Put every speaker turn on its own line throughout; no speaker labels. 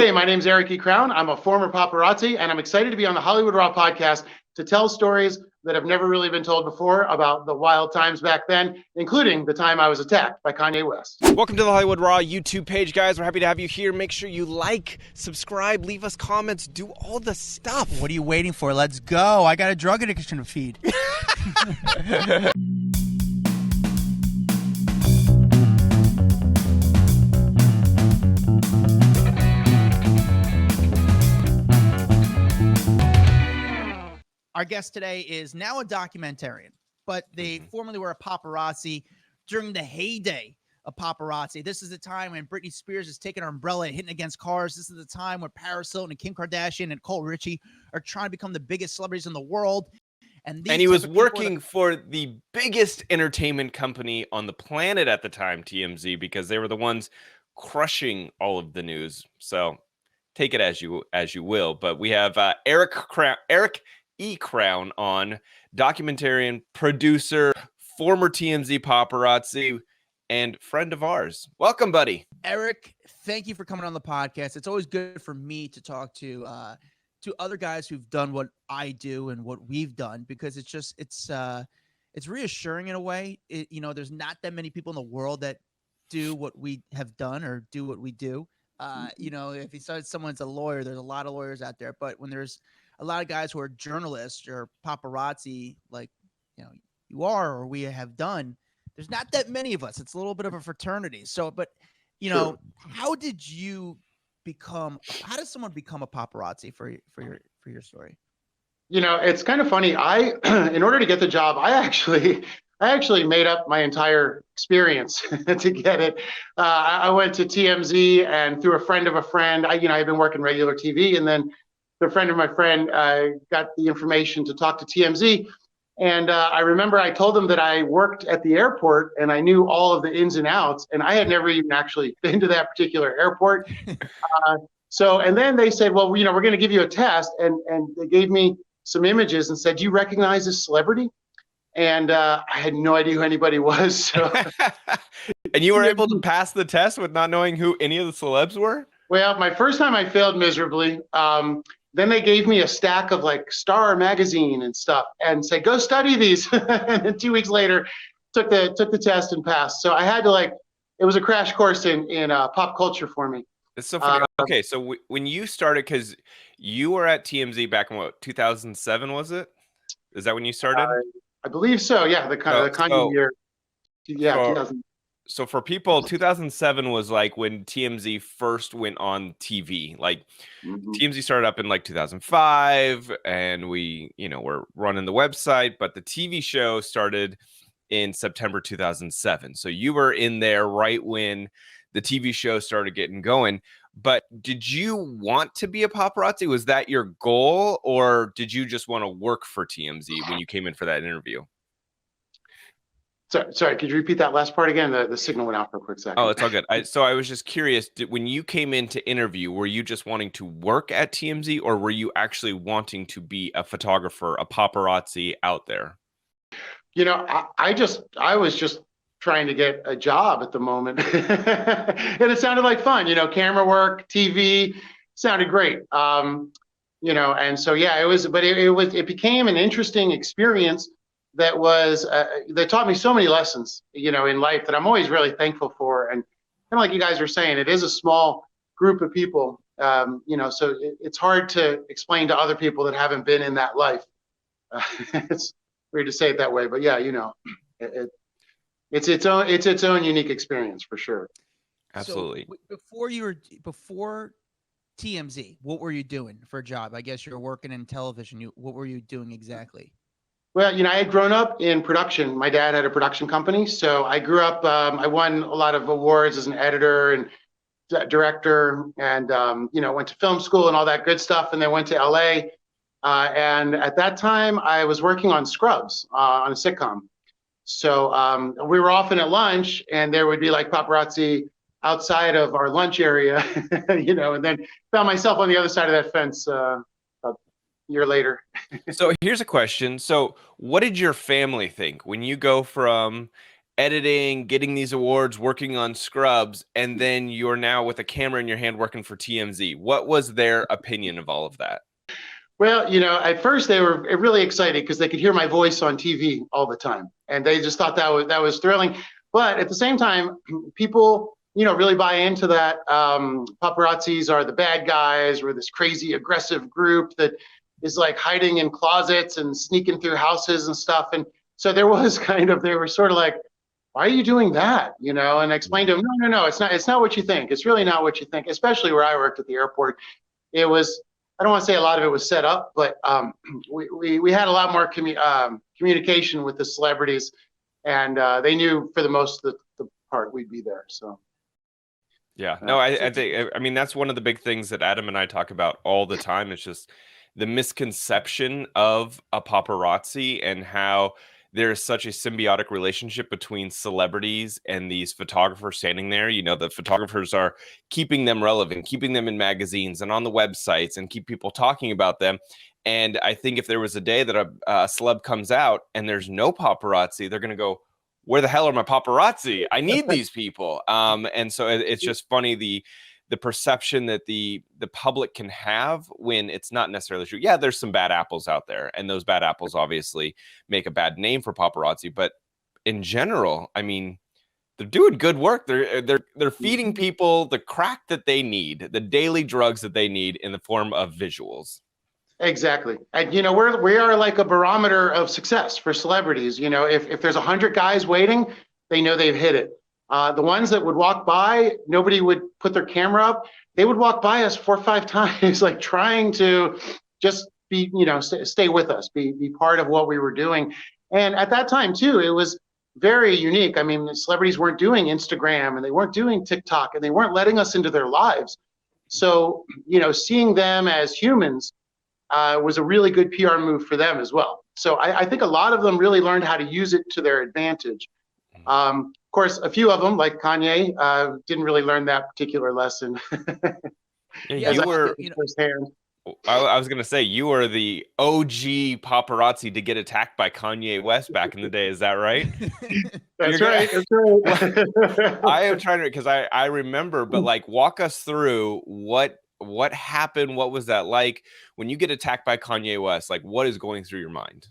Hey, my name's Erik Crown. I'm a former paparazzi, and I'm excited to be on the Hollywood Raw podcast to tell stories that have never really been told before about the wild times back then, including the time I was attacked by Kanye West.
Welcome to the Hollywood Raw YouTube page, guys. We're happy to have you here. Make sure you like, subscribe, leave us comments, do all the stuff.
What are you waiting for? Let's go. I got a drug addiction to feed. Our guest today is now a documentarian, but they formerly were a paparazzi during the heyday of paparazzi. This is the time when Britney Spears is taking her umbrella and hitting against cars. This is the time when Paris Hilton and Kim Kardashian and Cole Richie are trying to become the biggest celebrities in the world.
And he was working for the biggest entertainment company on the planet at the time, TMZ, because they were the ones crushing all of the news. So take it as you will. But we have Erik E. Crown on, documentarian, producer, former TMZ paparazzi, and friend of ours. Welcome, buddy.
Erik, thank you for coming on the podcast. It's always good for me to talk to other guys who've done what I do and what we've done, because it's reassuring in a way. There's not that many people in the world that do what we have done or do what we do. If you said someone's a lawyer, there's a lot of lawyers out there, but when there's a lot of guys who are journalists or paparazzi, like, you are, or we have done, there's not that many of us. It's a little bit of a fraternity. So, but,
Sure.
how does someone become a paparazzi for your story?
It's kind of funny. In order to get the job, I actually made up my entire experience to get it. I went to TMZ, and through a friend of a friend, I've been working regular TV, and then the friend of my friend got the information to talk to TMZ. And I remember I told them that I worked at the airport and I knew all of the ins and outs, and I had never even actually been to that particular airport. And then they said, well, we're going to give you a test. And they gave me some images and said, do you recognize this celebrity? And I had no idea who anybody was. So.
And you were able to pass the test with not knowing who any of the celebs were?
Well, my first time I failed miserably. Then they gave me a stack of like Star magazine and stuff and said, go study these. And then 2 weeks later, took the test and passed. So I had to it was a crash course in pop culture for me.
It's so funny. Okay, so when you started, because you were at TMZ back in what, 2007, was it? Is that when you started?
I believe so. Yeah, the kind of year. Yeah, 2000.
So for people, 2007 was like when TMZ first went on TV. Like TMZ started up in like 2005, and we, were running the website, but the TV show started in September 2007. So you were in there right when the TV show started getting going. But did you want to be a paparazzi? Was that your goal, or did you just want to work for TMZ when you came in for that interview?
Sorry, could you repeat that last part again? The signal went out for a quick second.
Oh, it's all good. So I was just curious, when you came in to interview, were you just wanting to work at TMZ, or were you actually wanting to be a photographer, a paparazzi out there?
I was just trying to get a job at the moment. And it sounded like fun, camera work, TV, sounded great. And so, yeah, it became an interesting experience that taught me so many lessons, in life that I'm always really thankful for. And kind of like you guys were saying, it is a small group of people, so it's hard to explain to other people that haven't been in that life. It's weird to say it that way, but yeah, it's its own unique experience for sure.
Absolutely.
So before TMZ, what were you doing for a job? I guess you were working in television. What were you doing exactly?
Well, I had grown up in production. My dad had a production company, so I grew up. I won a lot of awards as an editor and director, and went to film school and all that good stuff, and then went to LA. And at that time, I was working on Scrubs on a sitcom. So we were often at lunch, and there would be like paparazzi outside of our lunch area, and then found myself on the other side of that fence year later.
So here's a question. So what did your family think when you go from editing, getting these awards, working on Scrubs, and then you're now with a camera in your hand working for TMZ. What was their opinion of all of that?
Well, at first they were really excited because they could hear my voice on TV all the time, and they just thought that was thrilling. But at the same time, people, really buy into that. Paparazzis are the bad guys. We're this crazy, aggressive group that is like hiding in closets and sneaking through houses and stuff. And so there was they were sort of like, why are you doing that? And I explained to them, no, it's not what you think. It's really not what you think, especially where I worked at the airport. It was, I don't want to say a lot of it was set up, but we had a lot more communication with the celebrities, and they knew for the most of the part we'd be there. So.
Yeah, no, I think, that's one of the big things that Adam and I talk about all the time. It's just the misconception of a paparazzi and how there's such a symbiotic relationship between celebrities and these photographers standing there. The photographers are keeping them relevant, keeping them in magazines and on the websites, and keep people talking about them. And I think if there was a day that a celeb comes out and there's no paparazzi, they're going to go, where the hell are my paparazzi? I need these people. And so it's just funny, the perception that the public can have when it's not necessarily true. Yeah, there's some bad apples out there, and those bad apples obviously make a bad name for paparazzi. But in general, they're doing good work. They're feeding people the crack that they need, the daily drugs that they need in the form of visuals.
Exactly. And, we are like a barometer of success for celebrities. If there's 100 guys waiting, they know they've hit it. The ones that would walk by, nobody would put their camera up. They would walk by us 4 or 5 times, like trying to just be, stay with us, be part of what we were doing. And at that time too, it was very unique. The celebrities weren't doing Instagram, and they weren't doing TikTok, and they weren't letting us into their lives. So, seeing them as humans was a really good PR move for them as well. So I think a lot of them really learned how to use it to their advantage. Of course, a few of them, like Kanye, didn't really learn that particular lesson.
Yeah, you were firsthand. I was going to say, you were the OG paparazzi to get attacked by Kanye West back in the day. Is that right?
That's right.
I am trying to, because I remember, but walk us through what happened. What was that like when you get attacked by Kanye West? What is going through your mind?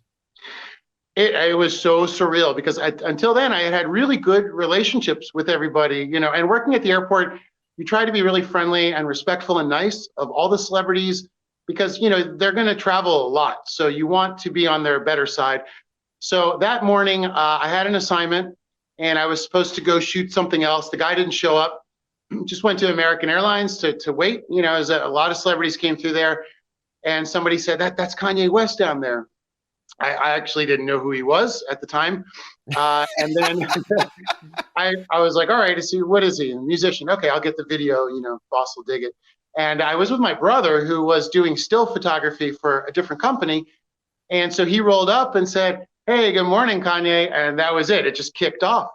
It was so surreal because until then I had really good relationships with everybody, and working at the airport, you try to be really friendly and respectful and nice of all the celebrities because, they're going to travel a lot. So you want to be on their better side. So that morning I had an assignment and I was supposed to go shoot something else. The guy didn't show up, just went to American Airlines to wait, as a lot of celebrities came through there. And somebody said, that's Kanye West down there. I actually didn't know who he was at the time. And then I was like, all right, what is he? A musician. Okay, I'll get the video, boss will dig it. And I was with my brother who was doing still photography for a different company. And so he rolled up and said, hey, good morning, Kanye. And that was it. It just kicked off.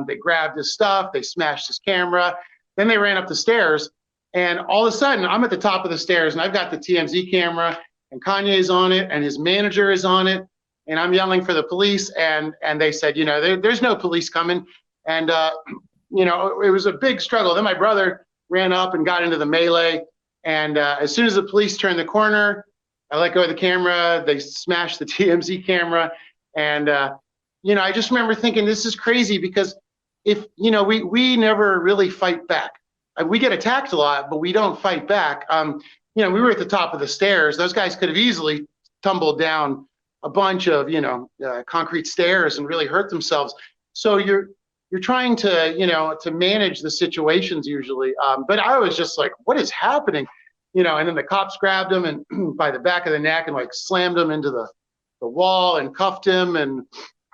They grabbed his stuff. They smashed his camera. Then they ran up the stairs. And all of a sudden, I'm at the top of the stairs and I've got the TMZ camera and Kanye's on it and his manager is on it. And I'm yelling for the police, and they said, there's no police coming. And, it was a big struggle. Then my brother ran up and got into the melee. And as soon as the police turned the corner, I let go of the camera. They smashed the TMZ camera. And, I just remember thinking, this is crazy because if, we never really fight back. We get attacked a lot, but we don't fight back. We were at the top of the stairs. Those guys could have easily tumbled down a bunch of, concrete stairs and really hurt themselves. So you're trying to, to manage the situations usually. But I was just like, what is happening? And then the cops grabbed him and by the back of the neck and slammed him into the wall and cuffed him. And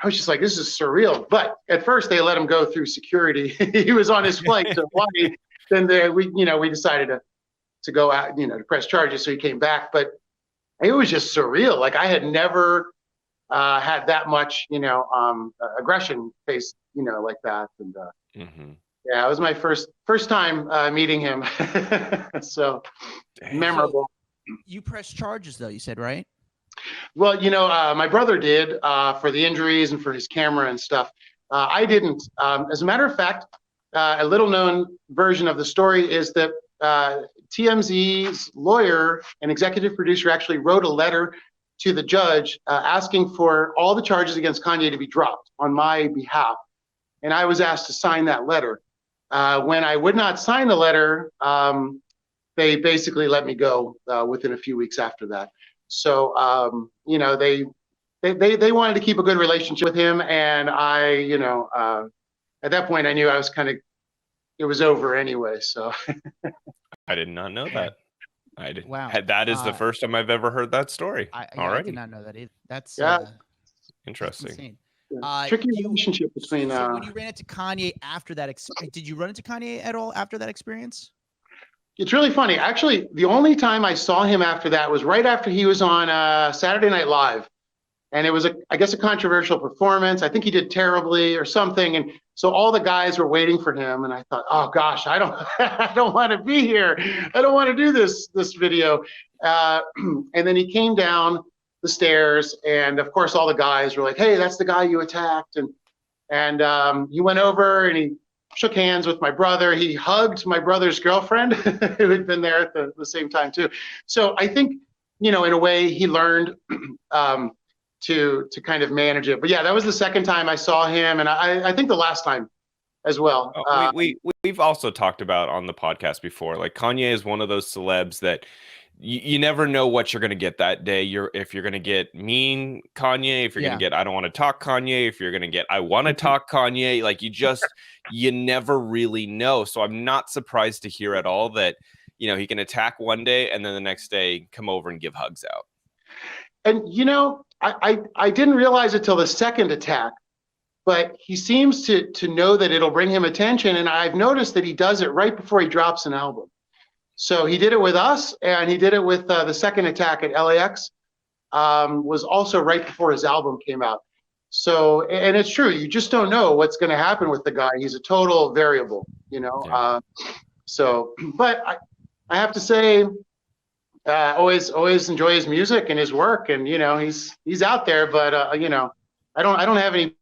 I was just like, this is surreal. But at first they let him go through security. He was on his flight to Hawaii. Then we decided to go out, to press charges. So he came back. But it was just surreal. I had never had that much, aggression faced, like that. And yeah, it was my first time meeting him. So memorable.
You pressed charges though, you said, right?
Well, my brother did for the injuries and for his camera and stuff. I didn't. As a matter of fact, a little known version of the story is that TMZ's lawyer and executive producer actually wrote a letter to the judge asking for all the charges against Kanye to be dropped on my behalf. And I was asked to sign that letter. When I would not sign the letter, they basically let me go within a few weeks after that. So, you know, they wanted to keep a good relationship with him. And I, you know, at that point I knew I was it was over anyway. So
I did not know that. I did.
Wow.
That is the first time I've ever heard that story.
I did not know that either. That's
interesting.
That's
tricky relationship between.
So when you ran into Kanye after that, did you run into Kanye at all after that experience?
It's really funny. Actually, the only time I saw him after that was right after he was on Saturday Night Live. And it was, I guess, a controversial performance. I think he did terribly or something. And so all the guys were waiting for him. And I thought, oh, gosh, I don't want to be here. I don't want to do this video. And then he came down the stairs. And, of course, all the guys were like, hey, that's the guy you attacked. And he went over and he shook hands with my brother. He hugged my brother's girlfriend who had been there at the same time, too. So I think, you know, in a way he learned to kind of manage it. But yeah, that was the second time I saw him, and I think the last time as well.
We've also talked about on the podcast before, like Kanye is one of those celebs that you never know what you're going to get that day. If you're going to get mean Kanye, if you're going to get I don't want to talk Kanye, if you're going to get I want to talk Kanye, like you never really know. So I'm not surprised to hear at all that, you know, he can attack one day and then the next day come over and give hugs out.
And, you know, I didn't realize it till the second attack, but he seems to know that it'll bring him attention. And I've noticed that he does it right before he drops an album. So he did it with us, and he did it with the second attack at LAX, was also right before his album came out. So, and it's true, you just don't know what's going to happen with the guy. He's a total variable, you know.
Yeah.
But I have to say, always enjoy his music and his work, and you know he's out there, but you know I don't have any.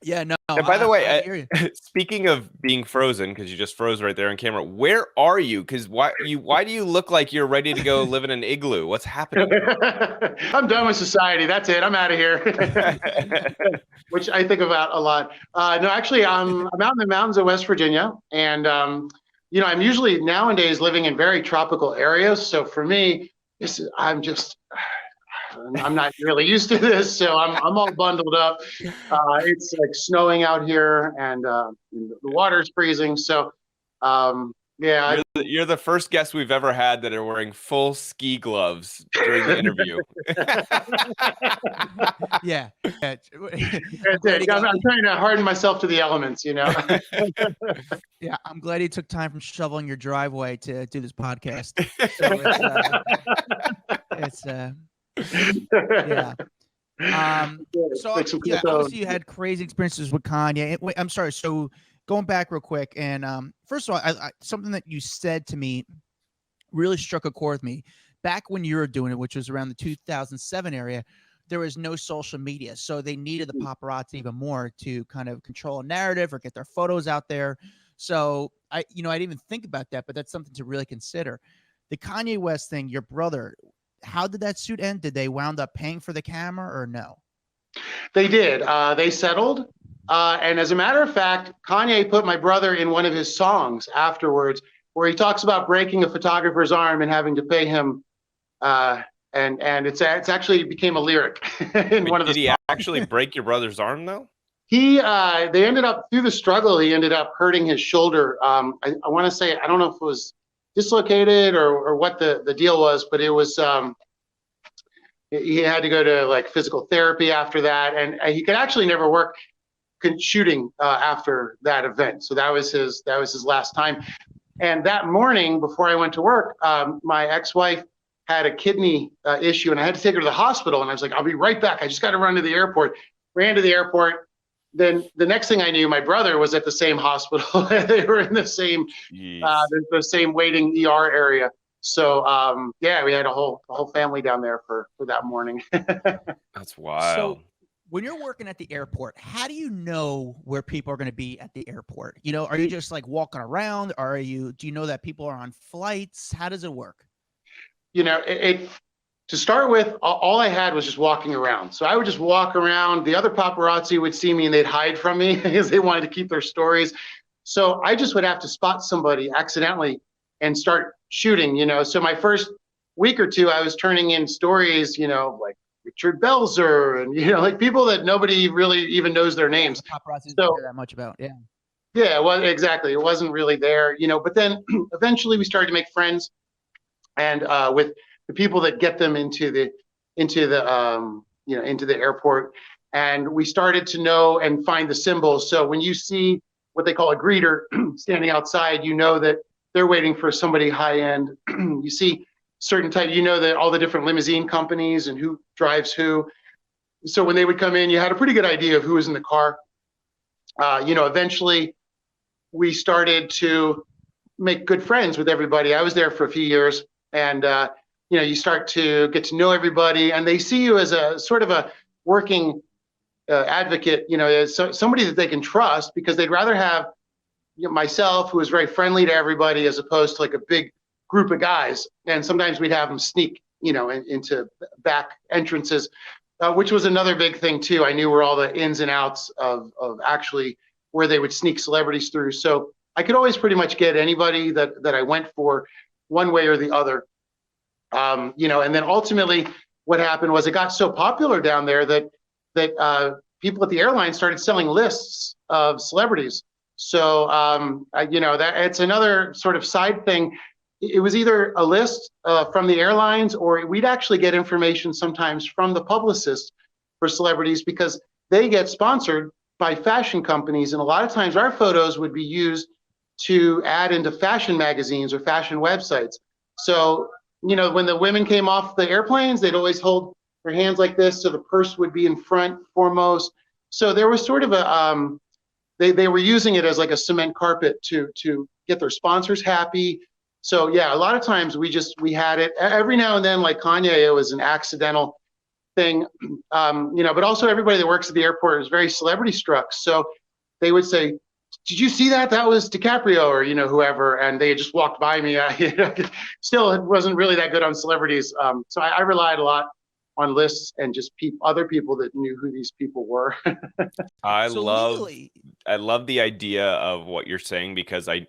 Yeah, no.
And by the way, speaking of being frozen, because you just froze right there on camera, where are you? Because why do you look like you're ready to go live in an igloo? What's happening?
I'm done with society. That's it. I'm out of here. Which I think about a lot. No, actually, I'm out in the mountains of West Virginia, and you know, I'm usually nowadays living in very tropical areas. So for me, I'm not really used to this. So I'm all bundled up. It's like snowing out here, and the water's freezing. So yeah,
you're the first guest we've ever had that are wearing full ski gloves during the interview.
Yeah.
I'm trying to harden myself to the elements, you know.
Yeah, I'm glad you took time from shoveling your driveway to do this podcast. So yeah. So yeah, obviously you had crazy experiences with Kanye. Wait, I'm sorry. So going back real quick, and first of all, I something that you said to me really struck a chord with me. Back when you were doing it, which was around the 2007 area, there was no social media, so they needed the paparazzi even more to kind of control a narrative or get their photos out there. So I didn't even think about that, but that's something to really consider. The Kanye West thing, your brother, how did that suit end? Did they wound up paying for the camera or no?
They did. They settled. And as a matter of fact, Kanye put my brother in one of his songs afterwards, where he talks about breaking a photographer's arm and having to pay him. And it's actually became a lyric in one of the songs. Did he
actually break your brother's arm though?
They ended up, through the struggle, he ended up hurting his shoulder. I want to say, I don't know if it was dislocated or what the deal was, but it was, he had to go to like physical therapy after that. And he could actually never work shooting after that event. So that was his last time. And that morning before I went to work, my ex-wife had a kidney issue and I had to take her to the hospital. And I was like, I'll be right back. I just got to run to the airport. Ran to the airport. Then the next thing I knew, my brother was at the same hospital. They were in the same waiting ER area. So yeah, we had a whole family down there for that morning.
That's wild.
When you're working at the airport, how do you know where people are going to be at the airport? You know, are you just like walking around? Do you know that people are on flights? How does it work?
You know, to start with, all I had was just walking around. So I would just walk around. The other paparazzi would see me and they'd hide from me because they wanted to keep their stories. So I just would have to spot somebody accidentally and start shooting, you know. So my first week or two, I was turning in stories, you know, like Richard Belzer and, you know, like people that nobody really even knows their names.
Paparazzi
So
don't care that much about. Yeah.
Yeah, well, exactly. It wasn't really there, you know, but then eventually we started to make friends and with the people that get them into the you know, into the airport. And we started to know and find the symbols. So when you see what they call a greeter standing outside, you know that they're waiting for somebody high end. You see certain type, you know, that all the different limousine companies and who drives who. So when they would come in, you had a pretty good idea of who was in the car. You know, eventually we started to make good friends with everybody. I was there for a few years, and you know, you start to get to know everybody, and they see you as a sort of a working advocate, you know, as somebody that they can trust, because they'd rather have, you know, myself, who is very friendly to everybody, as opposed to like a big group of guys. And sometimes we'd have them sneak, you know, into back entrances, which was another big thing too. I knew where all the ins and outs of actually where they would sneak celebrities through. So I could always pretty much get anybody that I went for one way or the other. You know, and then ultimately what happened was it got so popular down there that people at the airline started selling lists of celebrities. So, you know, that it's another sort of side thing. It was either a list from the airlines, or we'd actually get information sometimes from the publicists for celebrities, because they get sponsored by fashion companies. And a lot of times our photos would be used to add into fashion magazines or fashion websites. So, you know, when the women came off the airplanes, they'd always hold their hands like this, so the purse would be in front foremost. So there was sort of a, they were using it as like a cement carpet to get their sponsors happy. So yeah, a lot of times we had it every now and then, like Kanye, it was an accidental thing, you know, but also everybody that works at the airport is very celebrity struck. So they would say, did you see that? That was DiCaprio, or, you know, whoever. And they just walked by me. You know, still, it wasn't really that good on celebrities. So I relied a lot on lists and just other people that knew who these people were.
I love the idea of what you're saying, because I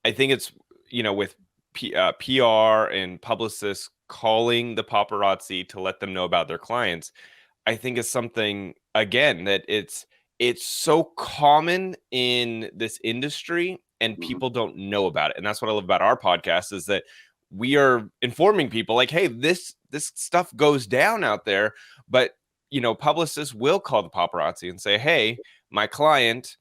think it's, you know, with PR and publicists calling the paparazzi to let them know about their clients, I think it's something, again, that it's so common in this industry and people don't know about it. And that's what I love about our podcast, is that we are informing people like, hey, this stuff goes down out there. But, you know, publicists will call the paparazzi and say, hey, my client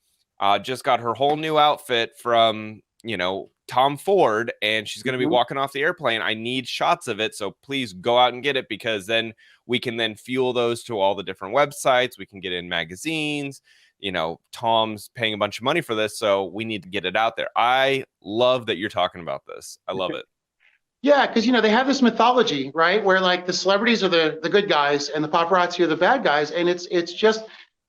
just got her whole new outfit from, you know, Tom Ford, and she's going to be walking off the airplane. I need shots of it. So please go out and get it, because then we can then fuel those to all the different websites. We can get in magazines. You know, Tom's paying a bunch of money for this, so we need to get it out there. I love that you're talking about this. I love it.
Yeah, because, you know, they have this mythology, right, where like the celebrities are the good guys and the paparazzi are the bad guys, and it's just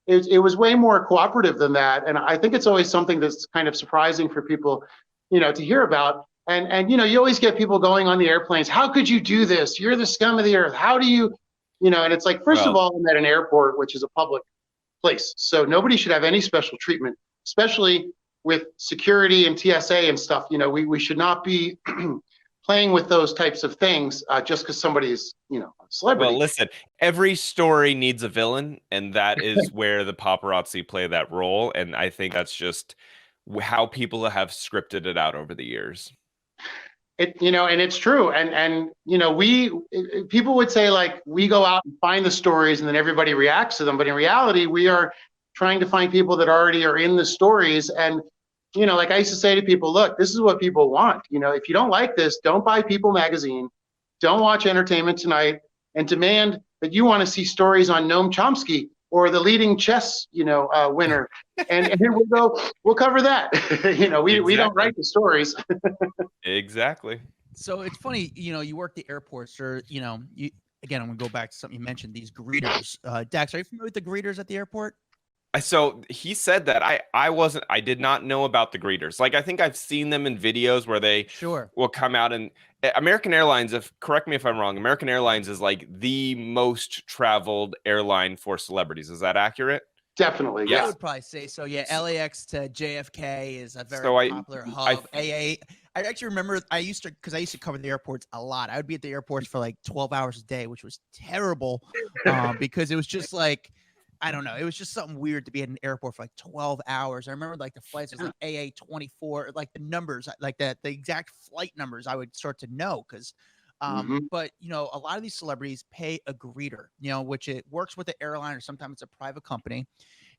it was way more cooperative than that. And I think it's always something that's kind of surprising for people, you know, to hear about. And you know, you always get people going on the airplanes. How could you do this? You're the scum of the earth. How do you, you know? And it's like, first of all, I'm at an airport, which is a public place, so nobody should have any special treatment, especially with security and TSA and stuff. You know, we should not be playing with those types of things just because somebody's, you know, a celebrity.
Well, listen, every story needs a villain, and that is where the paparazzi play that role. And I think that's just how people have scripted it out over the years.
You know, and it's true. And you know, people would say like we go out and find the stories and then everybody reacts to them. But in reality, we are trying to find people that already are in the stories. And, you know, like I used to say to people, look, this is what people want. You know, if you don't like this, don't buy People magazine, don't watch Entertainment Tonight, and demand that you want to see stories on Noam Chomsky or the leading chess, you know, winner. And here we'll cover that. You know, we don't write the stories.
Exactly.
So it's funny, you know, you work the airports, or, you know, again, I'm gonna go back to something you mentioned, these greeters. Dax, are you familiar with the greeters at the airport?
So he said that I did not know about the greeters. Like, I think I've seen them in videos where they
Sure.
will come out, and American Airlines, correct me if I'm wrong, American Airlines is like the most traveled airline for celebrities. Is that accurate?
Definitely,
I
yes.
would probably say so. Yeah, LAX to JFK is a very popular hub. I actually remember because I used to cover the airports a lot. I would be at the airports for like 12 hours a day, which was terrible because it was just like, I don't know. It was just something weird to be at an airport for like 12 hours. I remember like the flights was like AA24, like the numbers, like the exact flight numbers I would start to know because but you know, a lot of these celebrities pay a greeter, you know, which it works with the airline or sometimes it's a private company.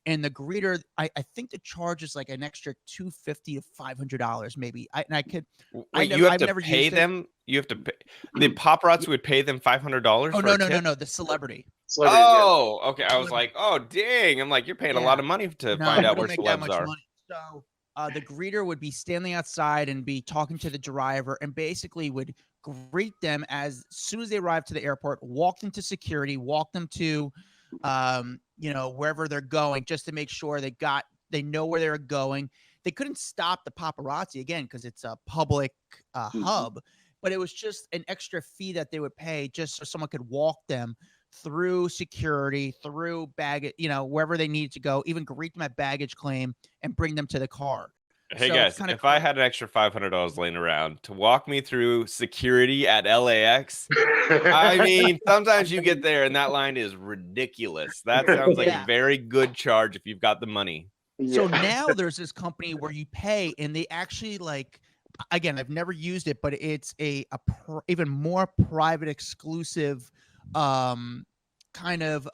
And the greeter, I think the charge is like an extra $250 to $500, maybe.
Wait, you have to pay them? You have to pay the paparazzi would pay them $500?
Oh, no, the celebrity.
Oh, okay. I was like, oh, dang. I'm like, you're paying a lot of money to find out where celebs are.
Money. So the greeter would be standing outside and be talking to the driver and basically would greet them as soon as they arrive to the airport, walk them to security, walk them to you know, wherever they're going, just to make sure they know where they're going. They couldn't stop the paparazzi again because it's a public hub, but it was just an extra fee that they would pay just so someone could walk them through security, through baggage, you know, wherever they needed to go, even greet them at baggage claim and bring them to the car.
Hey, so guys, if I had an extra $500 laying around to walk me through security at LAX, I mean, sometimes you get there and that line is ridiculous. That sounds like a very good charge if you've got the money.
So now there's this company where you pay and they actually, like, again, I've never used it, but it's even more private, exclusive kind of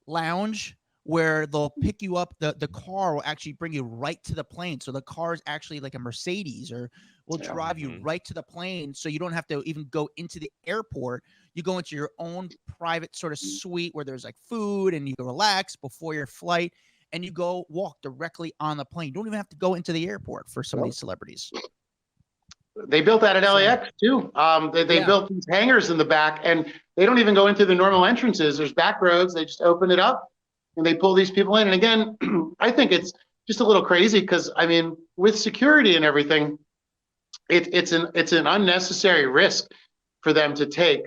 lounge where they'll pick you up. The car will actually bring you right to the plane. So the car is actually like a Mercedes, or will drive you right to the plane. So you don't have to even go into the airport. You go into your own private sort of suite where there's like food and you can relax before your flight, and you go walk directly on the plane. You don't even have to go into the airport for some of these celebrities.
They built that at LAX too. They built these hangars in the back, and they don't even go into the normal entrances. There's back roads. They just open it up and they pull these people in. And again, I think it's just a little crazy because, I mean, with security and everything, it's an unnecessary risk for them to take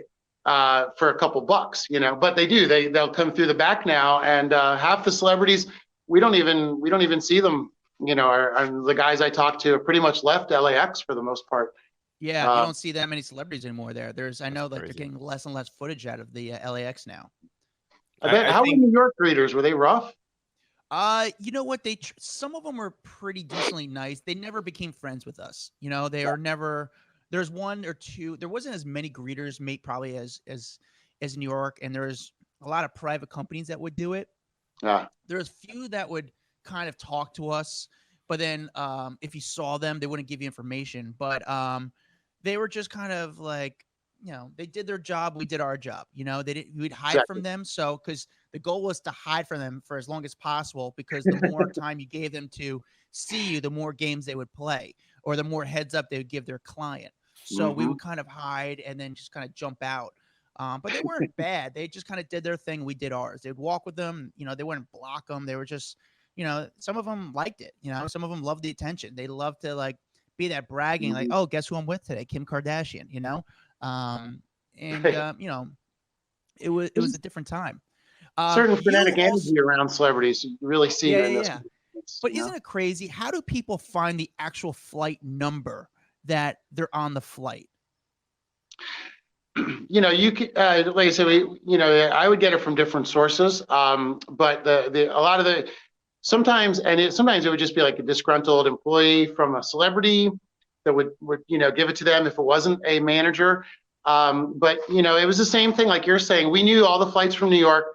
for a couple bucks, you know. But they'll come through the back now, and half the celebrities we don't even see them. You know, the guys I talked to have pretty much left LAX for the most part.
Yeah, you don't see that many celebrities anymore there. I know that they're getting less and less footage out of the LAX now.
I bet. How were New York greeters? Were they rough?
You know what? Some of them were pretty decently nice. They never became friends with us. You know, they are never. There's one or two. There wasn't as many greeters, probably as New York, and there's a lot of private companies that would do it.
Yeah.
There's few that would kind of talk to us, but then if you saw them, they wouldn't give you information. But they were just kind of like, you know, they did their job, we did our job. You know, we'd hide from them. So because the goal was to hide from them for as long as possible, because the more time you gave them to see you, the more games they would play, or the more heads up they would give their client. So we would kind of hide and then just kind of jump out. But they weren't bad. They just kind of did their thing. We did ours. They'd walk with them. You know, they wouldn't block them. They were just, you know, some of them liked it. You know, some of them loved the attention. They loved to like be that bragging, like, oh, guess who I'm with today? Kim Kardashian, you know? You know, it was a different time.
Certain frenetic energy around celebrities. You really see it in this.
But isn't it crazy? How do people find the actual flight number that they're on the flight?
You know, you can, like I said, I would get it from different sources. But a lot of the, sometimes it would just be like a disgruntled employee from a celebrity that would give it to them if it wasn't a manager. But you know, it was the same thing like you're saying. We knew all the flights from New York,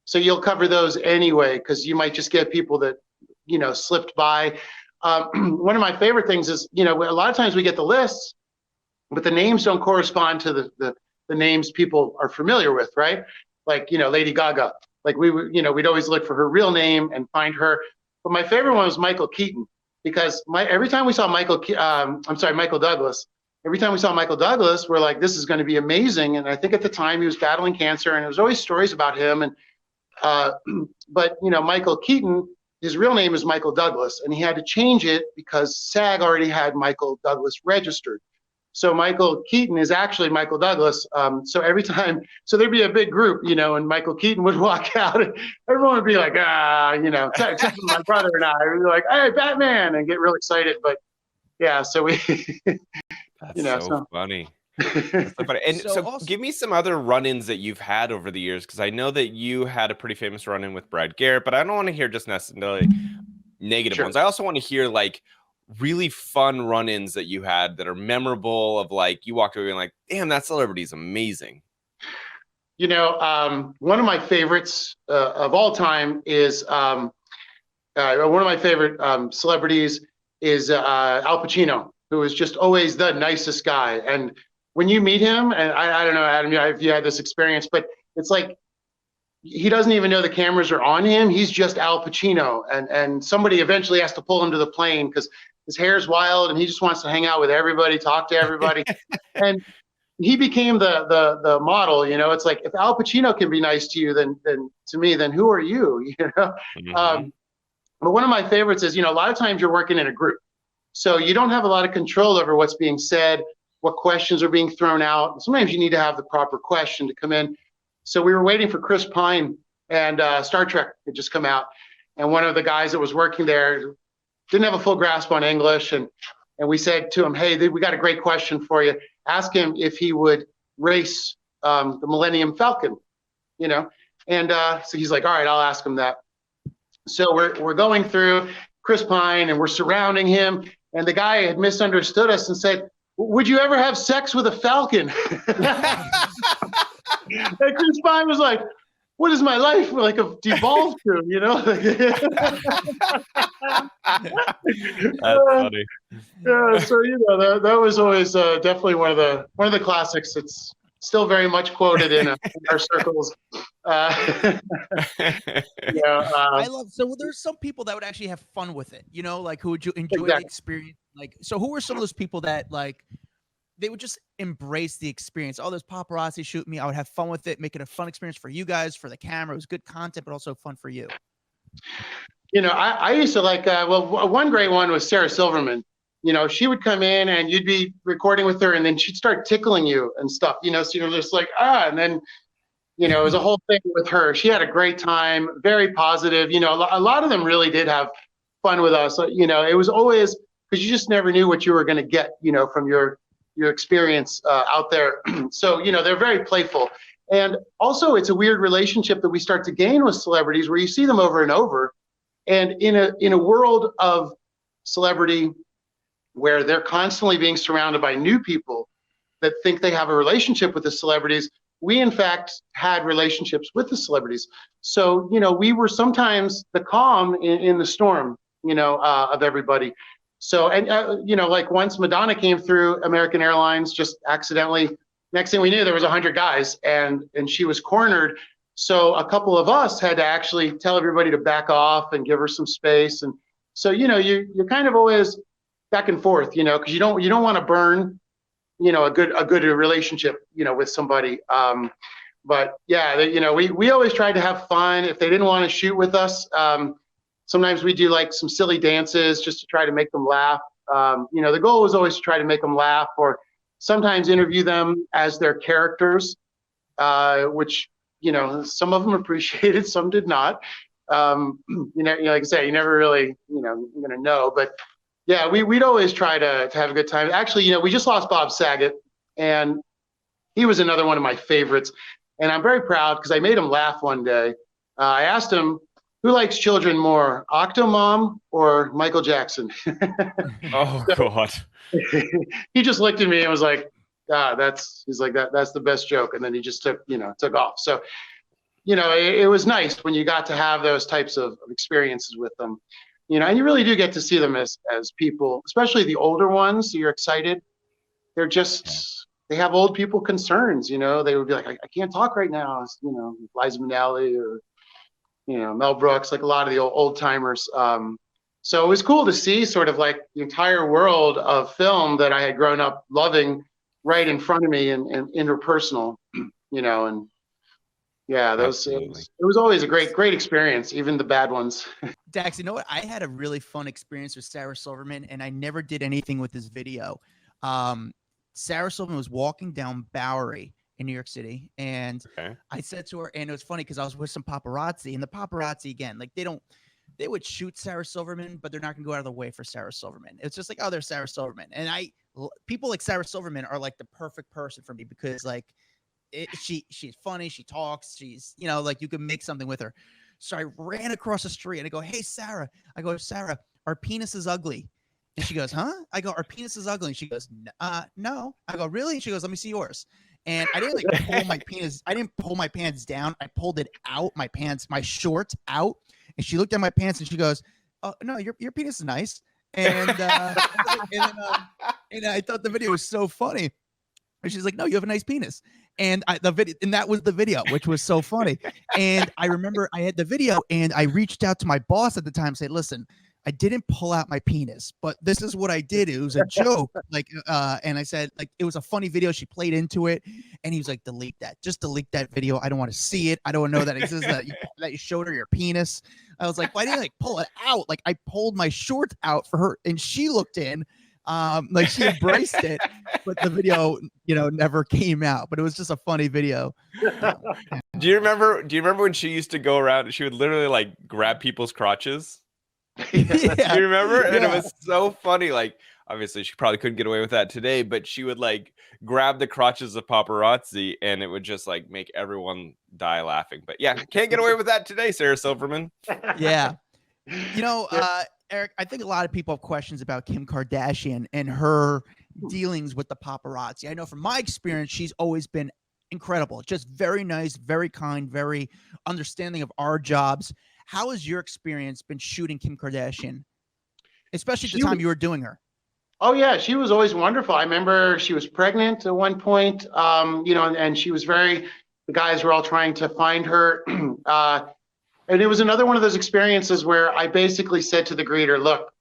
so you'll cover those anyway, because you might just get people that, you know, slipped by. One of my favorite things is, you know, a lot of times we get the lists, but the names don't correspond to the names people are familiar with, right? Like, you know, Lady Gaga. Like we'd always look for her real name and find her. But my favorite one was Michael Keaton, because every time we saw Michael Douglas, every time we saw Michael Douglas, we're like, this is going to be amazing. And I think at the time he was battling cancer, and there was always stories about him. And but Michael Keaton, his real name is Michael Douglas, and he had to change it because SAG already had Michael Douglas registered. So Michael Keaton is actually Michael Douglas. So every time, so there'd be a big group, and Michael Keaton would walk out, and everyone would be like, except for my brother and I, we'd be like, hey, Batman, and get real excited. But yeah, so we,
That's so funny. That's so funny. And so also, give me some other run-ins that you've had over the years, because I know that you had a pretty famous run-in with Brad Garrett, but I don't want to hear just necessarily negative ones. I also want to hear like really fun run-ins that you had that are memorable, of like you walked away being like, damn, that celebrity is amazing.
One of my favorites of all time is one of my favorite celebrities is Al Pacino, who is just always the nicest guy. And when you meet him, and I don't know, Adam, if you had this experience, but it's like he doesn't even know the cameras are on him. He's just Al Pacino, and somebody eventually has to pull him to the plane because his hair's wild and he just wants to hang out with everybody, talk to everybody. And he became the model. It's like, if Al Pacino can be nice to you, then to me, then who are you?
Mm-hmm.
But one of my favorites is, a lot of times you're working in a group, so you don't have a lot of control over what's being said, what questions are being thrown out. Sometimes you need to have the proper question to come in. So we were waiting for Chris Pine, and Star Trek had just come out, and one of the guys that was working there didn't have a full grasp on English, and we said to him, hey, we got a great question for you. Ask him if he would race the Millennium Falcon, and so he's like, all right, I'll ask him that. So we're going through Chris Pine, and we're surrounding him, and the guy had misunderstood us and said, would you ever have sex with a falcon? And Chris Pine was like, what is my life like devolved to,
That's funny.
Yeah, so that was always definitely one of the classics. It's still very much quoted in our circles.
I love. So there's some people that would actually have fun with it, like who would you enjoy the experience? Like, so who were some of those people that like they would just embrace the experience? Oh, there's paparazzi shooting me. I would have fun with it, make it a fun experience for you guys, for the camera. It was good content, but also fun for you.
I used to like. One great one was Sarah Silverman. She would come in and you'd be recording with her, and then she'd start tickling you and stuff. So you're just like, and then it was a whole thing with her. She had a great time, very positive. A lot of them really did have fun with us. It was always, because you just never knew what you were going to get, from your experience out there. So, they're very playful. And also, it's a weird relationship that we start to gain with celebrities, where you see them over and over. And in a world of celebrity where they're constantly being surrounded by new people that think they have a relationship with the celebrities, we in fact had relationships with the celebrities. So, we were sometimes the calm in the storm, of everybody. So, and like once Madonna came through American Airlines, just accidentally, next thing we knew, there was 100 guys, and she was cornered. So a couple of us had to actually tell everybody to back off and give her some space. And so, you're kind of always back and forth, because you don't want to burn, a good relationship, with somebody. But yeah, we always tried to have fun. If they didn't want to shoot with us, sometimes we do like some silly dances just to try to make them laugh. The goal was always to try to make them laugh, or sometimes interview them as their characters, which, some of them appreciated, some did not. Like I say, you never really, you're gonna know. But yeah, we'd always try to have a good time. Actually, we just lost Bob Saget, and he was another one of my favorites. And I'm very proud because I made him laugh one day. I asked him, who likes children more, Octomom or Michael Jackson?
Oh, God.
He just looked at me and was like, that's the best joke. And then he just took off. So, it was nice when you got to have those types of experiences with them, and you really do get to see them as people, especially the older ones. So you're excited. They're just, they have old people concerns, they would be like, I can't talk right now. Liza Minnelli or, Mel Brooks, like a lot of the old timers. So it was cool to see sort of like the entire world of film that I had grown up loving right in front of me and interpersonal, and yeah, those it was always a great experience, even the bad ones.
Dax, you know what? I had a really fun experience with Sarah Silverman, and I never did anything with this video. Sarah Silverman was walking down Bowery in New York City, and I said to her, and it was funny because I was with some paparazzi, and the paparazzi, again, like they would shoot Sarah Silverman, but they're not gonna go out of the way for Sarah Silverman. It's just like, oh, there's Sarah Silverman, and people like Sarah Silverman are like the perfect person for me because like she's funny, she talks, she's like you can make something with her. So I ran across the street and I go, hey Sarah, Sarah, our penis is ugly. And she goes, huh? I go, our penis is ugly. And she goes, no. I go, really? And she goes, let me see yours. And I didn't like pull my penis. I didn't pull my pants down. I pulled it out, my shorts out. And she looked at my pants and she goes, oh no, your penis is nice. And and I thought the video was so funny. And she's like, no, you have a nice penis. And that was the video, which was so funny. And I remember I had the video and I reached out to my boss at the time and said, listen, I didn't pull out my penis, but this is what I did. It was a joke. And I said, like, it was a funny video. She played into it. And he was like, delete that. Just delete that video. I don't want to see it. I don't know that it exists, that you showed her your penis. I was like, why didn't I pull it out? Like, I pulled my shorts out for her and she looked in. Like she embraced it, but the video, never came out, but it was just a funny video.
Do you remember when she used to go around and she would literally like grab people's crotches?
Yeah.
Do you remember? Yeah. And it was so funny. Like, obviously she probably couldn't get away with that today, but she would like grab the crotches of paparazzi and it would just like make everyone die laughing. But yeah, can't get away with that today, Sarah Silverman.
Yeah. Erik, I think a lot of people have questions about Kim Kardashian and her dealings with the paparazzi. I know from my experience, she's always been incredible, just very nice, very kind, very understanding of our jobs. How has your experience been shooting Kim Kardashian, especially at the time you were doing her?
Oh yeah, she was always wonderful. I remember she was pregnant at one point, and she was the guys were all trying to find her. And it was another one of those experiences where I basically said to the greeter, look,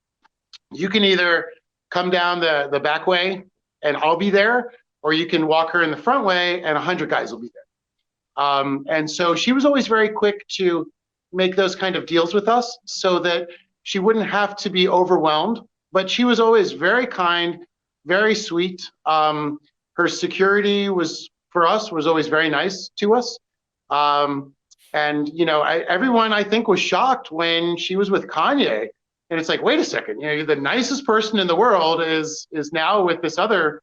you can either come down the back way and I'll be there, or you can walk her in the front way and 100 guys will be there. And so she was always very quick to make those kind of deals with us so that she wouldn't have to be overwhelmed. But she was always very kind, very sweet. Her security was always very nice to us. And, everyone, I think, was shocked when she was with Kanye. And it's like, wait a second, the nicest person in the world is now with this other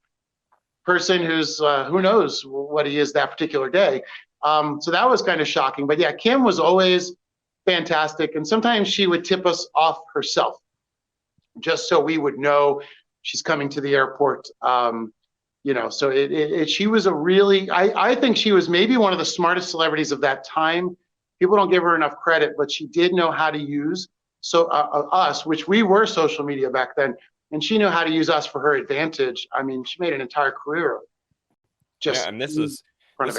person who's, who knows what he is that particular day. So that was kind of shocking. But yeah, Kim was always fantastic. And sometimes she would tip us off herself, just so we would know she's coming to the airport. So she was I think she was maybe one of the smartest celebrities of that time. People don't give her enough credit, but she did know how to use us, which we were social media back then, and she knew how to use us for her advantage. I mean, she made an entire career of just. Yeah,
and this is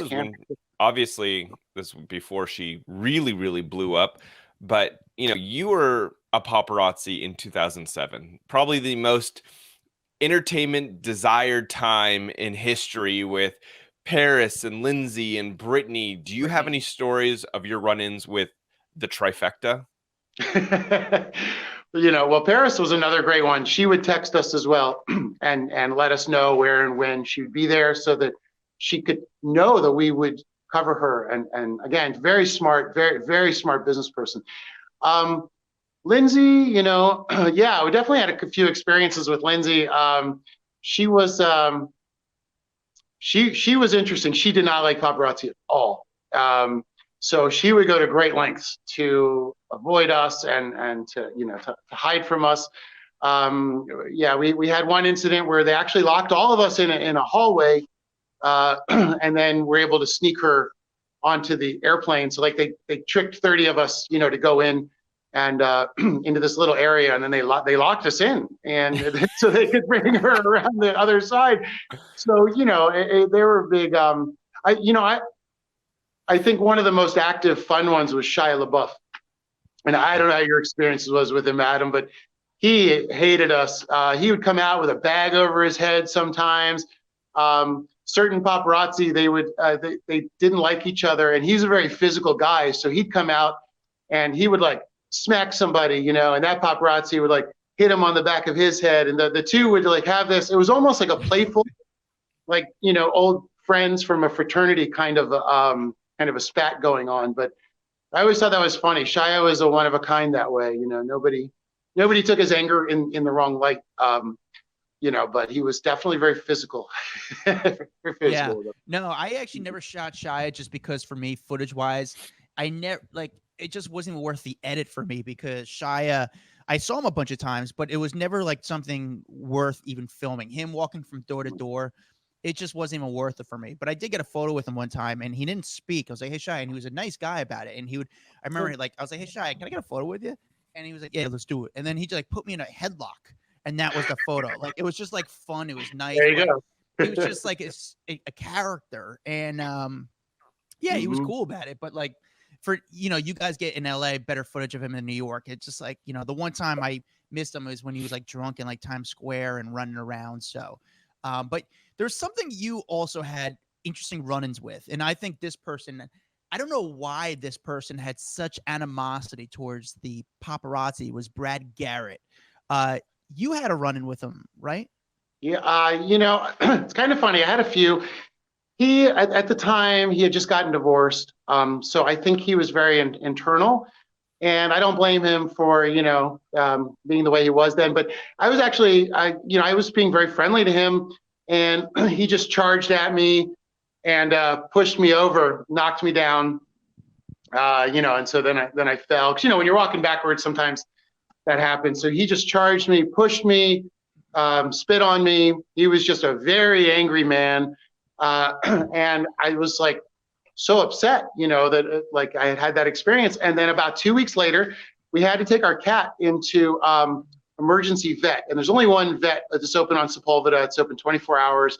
when, obviously, this was before she really, really blew up. But you were a paparazzi in 2007, probably the most entertainment desired time in history with Paris and Lindsay and Brittany. Do you have any stories of your run-ins with the trifecta?
Well, Paris was another great one. She would text us as well and let us know where and when she would be there so that she could know that we would cover her. And again, very smart, very, very smart business person. Lindsay, yeah, we definitely had a few experiences with Lindsay. She was she was interesting. She did not like paparazzi at all. So she would go to great lengths to avoid us and to hide from us. Yeah, we had one incident where they actually locked all of us in a hallway, and then were able to sneak her onto the airplane. So like they tricked 30 of us, to go in and into this little area, and then they locked us in, and so they could bring her around the other side. So they were big. I think one of the most active, fun ones was Shia LaBeouf, and I don't know how your experience was with him, Adam, but he hated us. He would come out with a bag over his head sometimes. Certain paparazzi, they didn't like each other, and he's a very physical guy, so he'd come out and he would like smack somebody, you know, and that paparazzi would like hit him on the back of his head, and the two would like have this. It was almost like a playful, like, you know, old friends from a fraternity kind of a spat going on. But I always thought that was funny. Shia was a one of a kind that way, you know. Nobody took his anger in the wrong light. You know, but he was definitely very physical. Very physical.
Yeah. No, I actually never shot Shia just because for me, footage wise, I never like it just wasn't even worth the edit for me because Shia, I saw him a bunch of times, but it was never like something worth even filming. Him walking from door to door, it just wasn't even worth it for me. But I did get a photo with him one time and he didn't speak. I was like, hey, Shia. And he was a nice guy about it. And I remember like, I was like, hey, Shia, can I get a photo with you? And he was like, yeah, let's do it. And then he just like put me in a headlock. And that was the photo. Like, it was just like fun. It was nice.
There you go.
It was just like a character. And yeah, he was cool about it. But like for, you know, you guys get in LA better footage of him in New York. It's just like, you know, the one time I missed him was when he was like drunk in like Times Square and running around. So, but there's something you also had interesting run-ins with. And I think this person, I don't know why this person had such animosity towards the paparazzi, was Brad Garrett. You had a run-in with him, right?
Yeah, you know, it's kind of funny. I had a few. He, at the time, he had just gotten divorced. So I think he was very internal. And I don't blame him for, you know, being the way he was then. But I was actually, I was being very friendly to him. And he just charged at me and pushed me over, knocked me down, you know, and so then I fell. 'Cause, you know, when you're walking backwards, sometimes that happened. So he just charged me, pushed me, spit on me. He was just a very angry man. And I was like so upset, you know, that like I had that experience. And then about 2 weeks later, we had to take our cat into emergency vet. And there's only one vet that's open on Sepulveda. It's open 24 hours.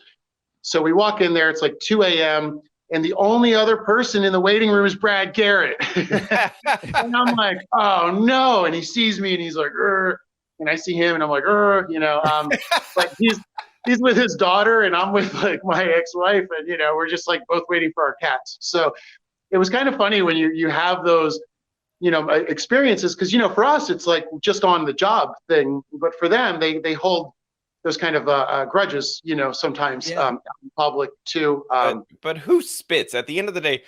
So we walk in there, it's like 2 a.m. And the only other person in the waiting room is Brad Garrett. And I'm like, oh no. And he sees me and he's like, and I see him and I'm like, you know, like he's with his daughter and I'm with like my ex-wife, and you know, we're just like both waiting for our cats. So it was kind of funny when you have those, you know, experiences, because, you know, for us it's like just on the job thing, but for them they hold those kind of grudges, you know, sometimes in public too.
But who spits at the end of the day?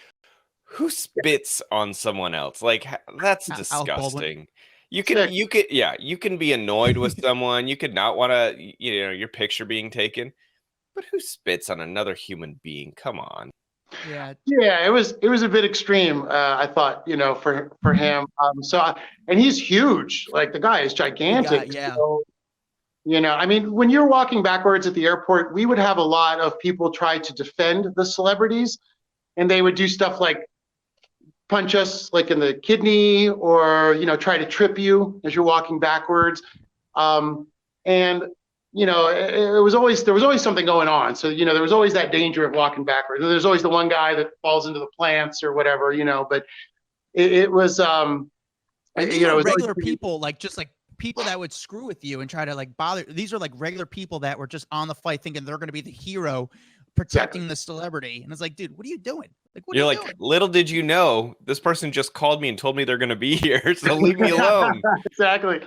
Who spits on someone else? Like, that's disgusting. You can be annoyed with someone. You could not want to, you know, your picture being taken, but who spits on another human being? Come on.
Yeah,
it was a bit extreme. I thought, you know, for him. And he's huge. Like the guy is gigantic. So, you know, I mean, when you're walking backwards at the airport, we would have a lot of people try to defend the celebrities, and they would do stuff like punch us like in the kidney, or, you know, try to trip you as you're walking backwards. And, you know, there was always something going on. So, you know, there was always that danger of walking backwards. And there's always the one guy that falls into the plants or whatever, you know, but it was, you know,
regular people, like just like people that would screw with you and try to like bother. These are like regular people that were just on the flight thinking they're going to be the hero protecting the celebrity. And it's like, dude, what are you doing? Like, what
You're
are you
like,
doing?
Little did you know, this person just called me and told me they're going to be here. So leave me alone.
Exactly.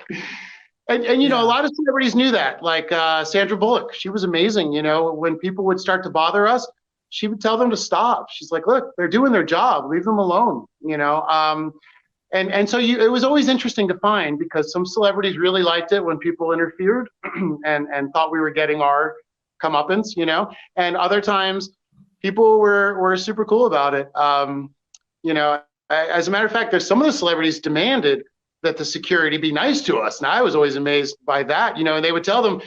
And you know, a lot of celebrities knew that, like Sandra Bullock. She was amazing. You know, when people would start to bother us, she would tell them to stop. She's like, look, they're doing their job. Leave them alone, you know. And so it was always interesting to find, because some celebrities really liked it when people interfered and thought we were getting our comeuppance, you know. And other times people were super cool about it. You know, as a matter of fact, there's some of the celebrities demanded that the security be nice to us. And I was always amazed by that, you know, and they would tell them,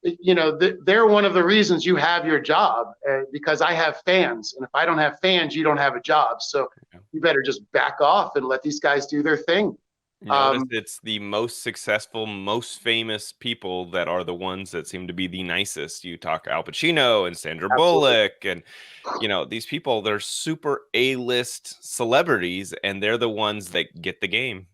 you know, they're one of the reasons you have your job, because I have fans. And if I don't have fans, you don't have a job. So you better just back off and let these guys do their thing.
It's the most successful, most famous people that are the ones that seem to be the nicest. You talk Al Pacino and Sandra Bullock, and you know, these people, they're super A-list celebrities, and they're the ones that get the game.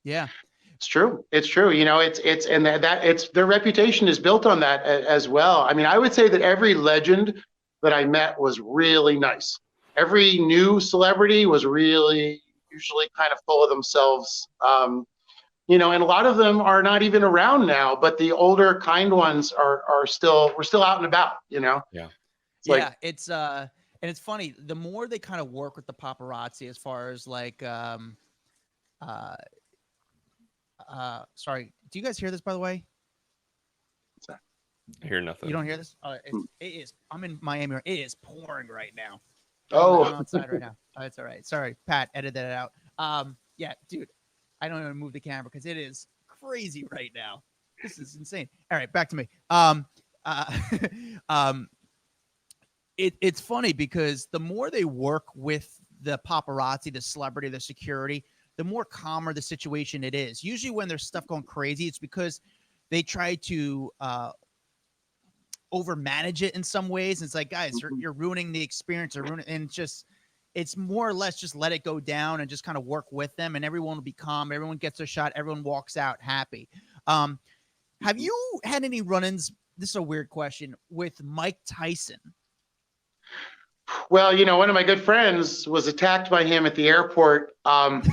Yeah.
It's true. It's true. You know, and that it's their reputation is built on that as well. I mean, I would say that every legend that I met was really nice. Every new celebrity was really usually kind of full of themselves. You know, and a lot of them are not even around now, but the older, kind ones we're still out and about, you know?
Yeah.
It's and it's funny, the more they kind of work with the paparazzi as far as like, sorry, do you guys hear this, by the way?
I hear nothing.
You don't hear this? It is. I'm in Miami. It is pouring right now. I'm outside right now. Oh, it's all right. Sorry, Pat, edit that out. Yeah, dude, I don't even move the camera because it is crazy right now. This is insane. All right, back to me. It's funny because the more they work with the paparazzi, the celebrity, the security, the more calmer the situation it is. Usually when there's stuff going crazy, it's because they try to overmanage it in some ways. It's like, guys, you're ruining the experience, and it's more or less just let it go down and just kind of work with them, and everyone will be calm. Everyone gets their shot. Everyone walks out happy. Have you had any run-ins? This is a weird question, with Mike Tyson.
Well, you know, one of my good friends was attacked by him at the airport. And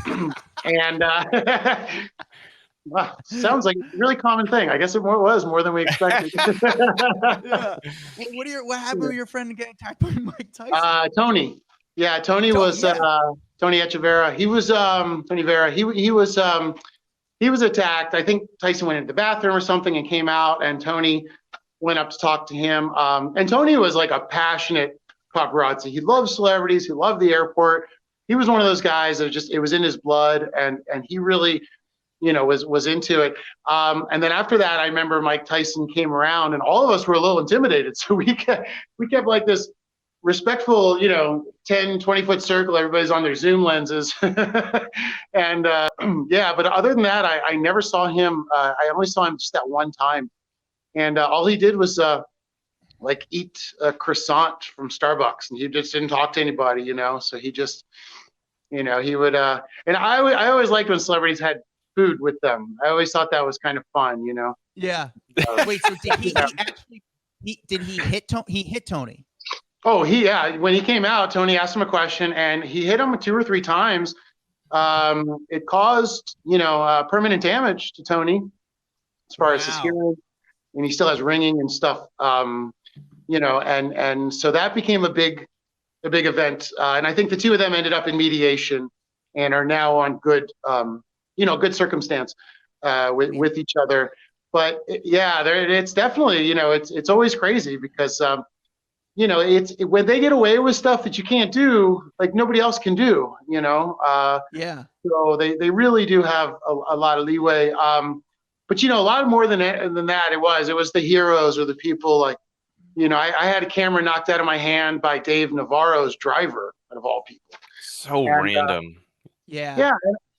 well, sounds like a really common thing. I guess it was more than we expected.
Yeah. What happened with your friend getting attacked by Mike Tyson?
Tony. Yeah, Tony was Tony Echeverria. He was Tony Vera. He was attacked. I think Tyson went into the bathroom or something and came out, and Tony went up to talk to him. And Tony was like a passionate paparazzi. He loved celebrities. He loved the airport. He was one of those guys that it was in his blood, and he really, you know, was into it. And then after that, I remember Mike Tyson came around, and all of us were a little intimidated. So we kept like this respectful, you know, 10, 20-foot circle. Everybody's on their Zoom lenses. And yeah, but other than that, I never saw him. I only saw him just that one time. And all he did was like eat a croissant from Starbucks, and he just didn't talk to anybody, you know? So he just, you know, he would, and I always liked when celebrities had food with them. I always thought that was kind of fun, you know?
Yeah. Wait, so did he actually, he hit Tony?
Oh, yeah. When he came out, Tony asked him a question, and he hit him 2 or 3 times. It caused, you know, permanent damage to Tony as far as his hearing, and he still has ringing and stuff. You know, and so that became a big event. And I think the two of them ended up in mediation and are now on good, you know, good circumstance with each other. But yeah, it's definitely, you know, it's always crazy because, you know, when they get away with stuff that you can't do, like nobody else can do, you know?
Yeah.
So they really do have a lot of leeway. But, you know, a lot more than that, it was the heroes or the people like, you know, I had a camera knocked out of my hand by Dave Navarro's driver, out of all people.
So random.
Yeah.
Yeah.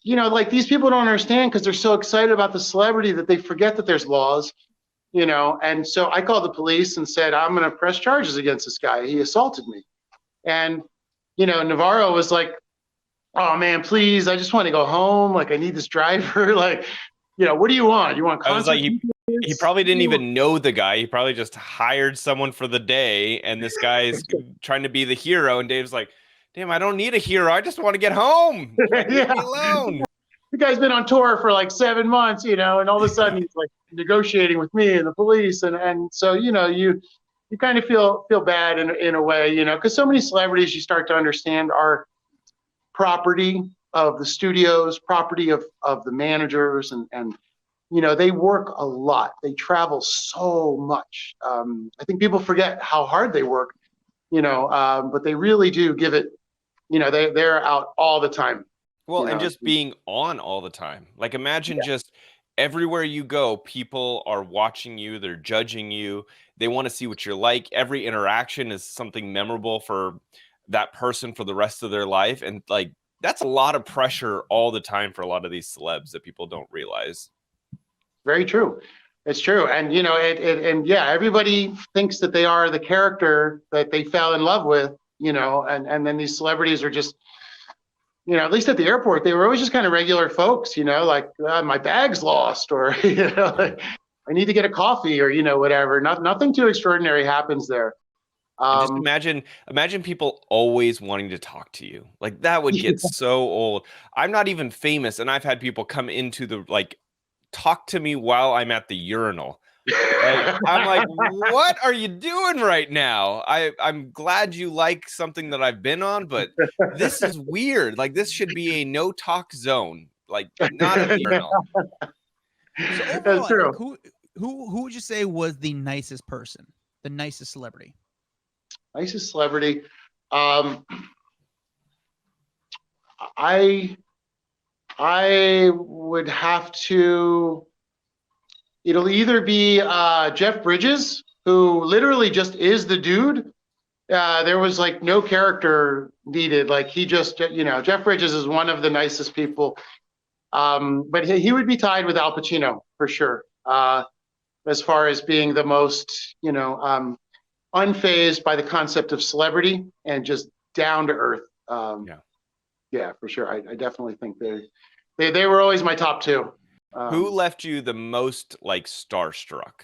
You know, like these people don't understand because they're so excited about the celebrity that they forget that there's laws, you know. And so I called the police and said, I'm going to press charges against this guy. He assaulted me. And, you know, Navarro was like, oh, man, please, I just want to go home. Like, I need this driver. Like, you know, what do you want? You want
I was like, he probably didn't even know the guy. He probably just hired someone for the day, and this guy is trying to be the hero. And Dave's like, damn, I don't need a hero. I just want to get home. Like, leave me alone.
The guy's been on tour for like 7 months, you know, and all of a sudden he's like negotiating with me and the police. And so, you know, you kind of feel bad in a way, you know, because so many celebrities you start to understand are property of the studios, property of the managers, and you know, they work a lot. They travel so much. I think people forget how hard they work, you know, but they really do give it, you know, they're out all the time.
Well, and just being on all the time. Like, imagine just everywhere you go, people are watching you, they're judging you, they want to see what you're like. Every interaction is something memorable for that person for the rest of their life. And like, that's a lot of pressure all the time for a lot of these celebs that people don't realize.
Very true. It's true. And, you know, and yeah, everybody thinks that they are the character that they fell in love with, you know, and then these celebrities are just, at least at the airport, they were always just kind of regular folks, like my bag's lost, or, like, I need to get a coffee, or, whatever. Nothing too extraordinary happens there.
And just imagine people always wanting to talk to you. Like, that would get so old. I'm not even famous, and I've had people come into talk to me while I'm at the urinal. Like, I'm like, what are you doing right now? I'm glad you like something that I've been on, but this is weird. Like, this should be a no talk zone, like not a urinal.
So overall,
That's true.
Like, who would you say was the nicest person, the nicest celebrity?
Nicest celebrity. I would have to. It'll either be Jeff Bridges, who literally just is the dude. There was like no character needed. Like, he just, Jeff Bridges is one of the nicest people. But he would be tied with Al Pacino for sure. As far as being the most, unfazed by the concept of celebrity and just down to earth. Yeah, for sure. I definitely think they were always my top two.
Who left you the most like starstruck?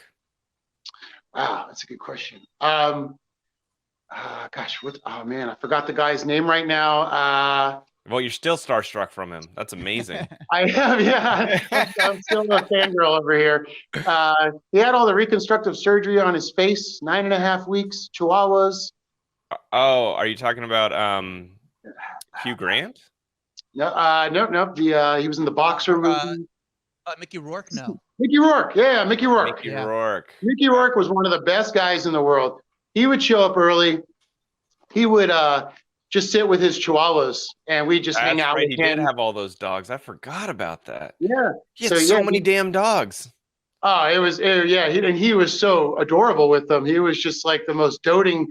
Wow, that's a good question. Gosh, oh man, I forgot the guy's name right now.
Well, you're still starstruck from him. That's amazing.
I am, yeah. I'm still a fangirl over here. He had all the reconstructive surgery on his face, 9.5 weeks, chihuahuas.
Oh, are you talking about Hugh Grant?
No. He was in the Boxer movie.
Mickey Rourke? No.
Mickey Rourke. Yeah, Mickey Rourke.
Mickey
Rourke was one of the best guys in the world. He would show up early. He would just sit with his chihuahuas, and we just hang out.
Right.
With
he
him.
did have all those dogs. I forgot about that.
Yeah.
He had so many damn dogs.
Oh, he was so adorable with them. He was just like the most doting,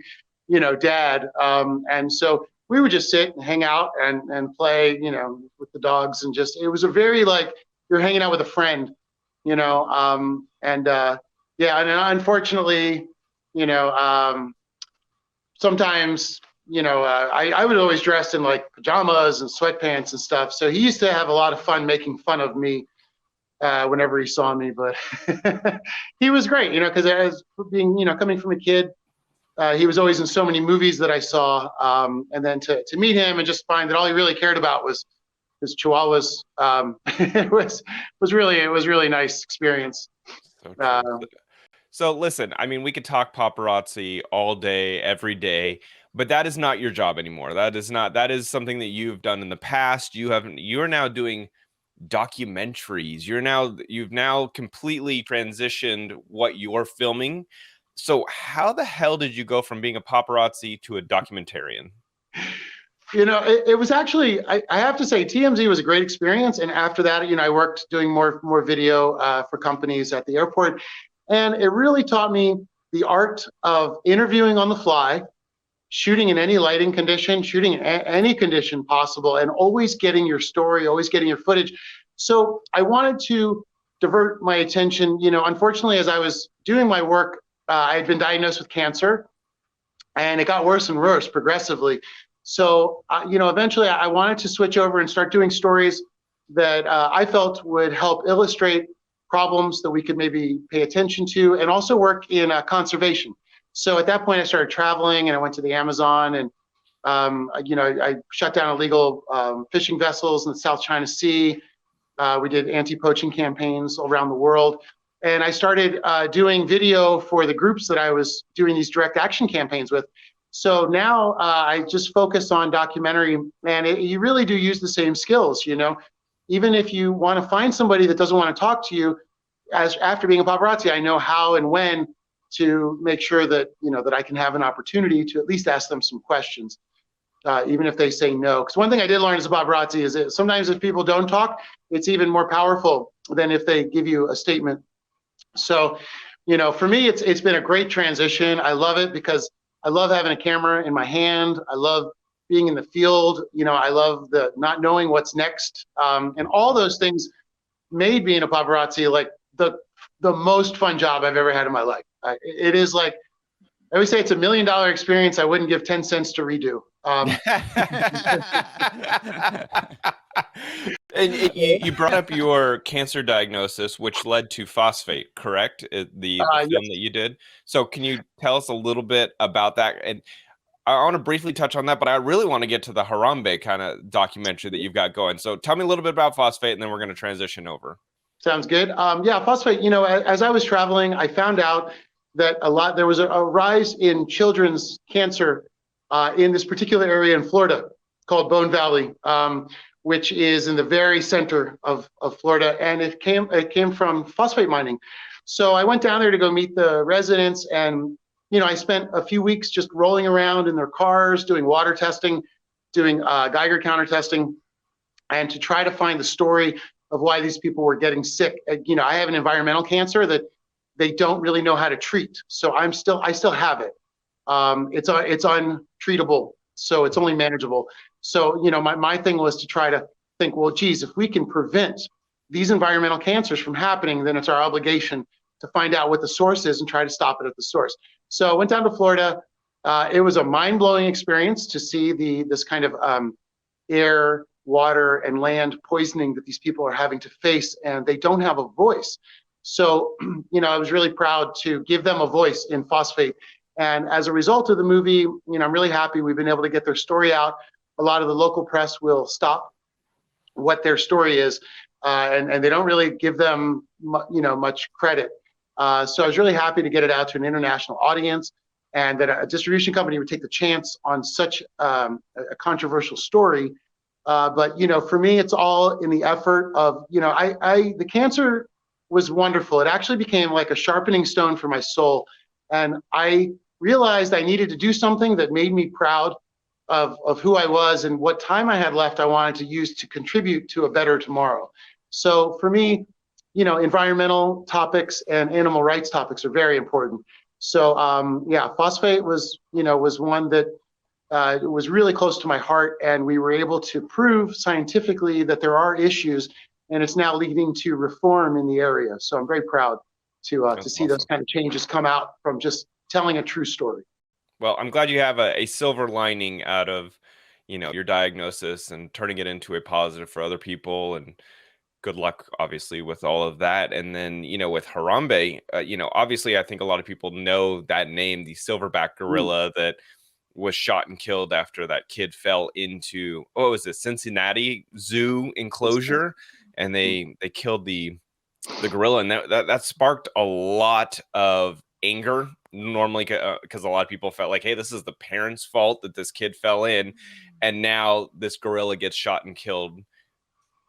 dad. And so we would just sit and hang out and play, with the dogs, and just, it was a very like, you're hanging out with a friend, and unfortunately, sometimes, I was always dressed in like pajamas and sweatpants and stuff. So he used to have a lot of fun making fun of me whenever he saw me, but he was great, because as being, coming from a kid, he was always in so many movies that I saw, and then to meet him and just find that all he really cared about was his chihuahuas. It was really nice experience.
So listen, I mean, we could talk paparazzi all day, every day, but that is not your job anymore. That is something that you've done in the past. You are now doing documentaries. You've now completely transitioned what you're filming. So how the hell did you go from being a paparazzi to a documentarian?
It was actually, I have to say, TMZ was a great experience. And after that, I worked doing more video for companies at the airport. And it really taught me the art of interviewing on the fly, shooting in any lighting condition, shooting in any condition possible, and always getting your story, always getting your footage. So I wanted to divert my attention. Unfortunately, as I was doing my work, I had been diagnosed with cancer, and it got worse and worse progressively. So, eventually I wanted to switch over and start doing stories that I felt would help illustrate problems that we could maybe pay attention to, and also work in conservation. So at that point I started traveling, and I went to the Amazon, and, I shut down illegal fishing vessels in the South China Sea. We did anti-poaching campaigns around the world. And I started doing video for the groups that I was doing these direct action campaigns with. So now I just focus on documentary, and you really do use the same skills, Even if you want to find somebody that doesn't want to talk to you, after being a paparazzi, I know how and when to make sure that, that I can have an opportunity to at least ask them some questions, even if they say no. Because one thing I did learn as a paparazzi is that sometimes if people don't talk, it's even more powerful than if they give you a statement. So, for me, it's been a great transition. I love it because I love having a camera in my hand. I love being in the field. I love the not knowing what's next. And all those things made being a paparazzi like the most fun job I've ever had in my life. It is like, I always say it's $1 million experience I wouldn't give 10 cents to redo.
And you brought up your cancer diagnosis, which led to Phosphate, correct? The film
yes.
that you did. So can you tell us a little bit about that? And I want to briefly touch on that, but I really want to get to the Harambe kind of documentary that you've got going. So tell me a little bit about Phosphate, and then we're going to transition over.
Sounds good. Yeah, Phosphate, as I was traveling, I found out that there was a rise in children's cancer in this particular area in Florida called Bone Valley, which is in the very center of Florida, and it came from phosphate mining. So I went down there to go meet the residents, and I spent a few weeks just rolling around in their cars, doing water testing, doing Geiger counter testing, and to try to find the story of why these people were getting sick. I have an environmental cancer that they don't really know how to treat, so I still have it. It's untreatable, so it's only manageable. So, my thing was to try to think, well, geez, if we can prevent these environmental cancers from happening, then it's our obligation to find out what the source is and try to stop it at the source. So I went down to Florida. It was a mind-blowing experience to see this kind of air, water, and land poisoning that these people are having to face, and they don't have a voice. So, I was really proud to give them a voice in Phosphate. And as a result of the movie, I'm really happy we've been able to get their story out. A lot of the local press will stop what their story is, and they don't really give them, much credit. So I was really happy to get it out to an international audience, and that a distribution company would take the chance on such a controversial story. But for me, it's all in the effort of, the cancer was wonderful. It actually became like a sharpening stone for my soul, and I realized I needed to do something that made me proud of who I was, and what time I had left I wanted to use to contribute to a better tomorrow. So for me, environmental topics and animal rights topics are very important. So Phosphate was one that was really close to my heart, and we were able to prove scientifically that there are issues, and it's now leading to reform in the area. So I'm very proud to see those kind of changes come out from just telling a true story.
Well, I'm glad you have a silver lining out of, your diagnosis and turning it into a positive for other people. And good luck, obviously, with all of that. And then, with Harambe, obviously, I think a lot of people know that name, the silverback gorilla that was shot and killed after that kid fell into, Cincinnati Zoo enclosure, and they killed the gorilla, and that sparked a lot of anger. Normally, because a lot of people felt like, hey, this is the parents' fault that this kid fell in, and now this gorilla gets shot and killed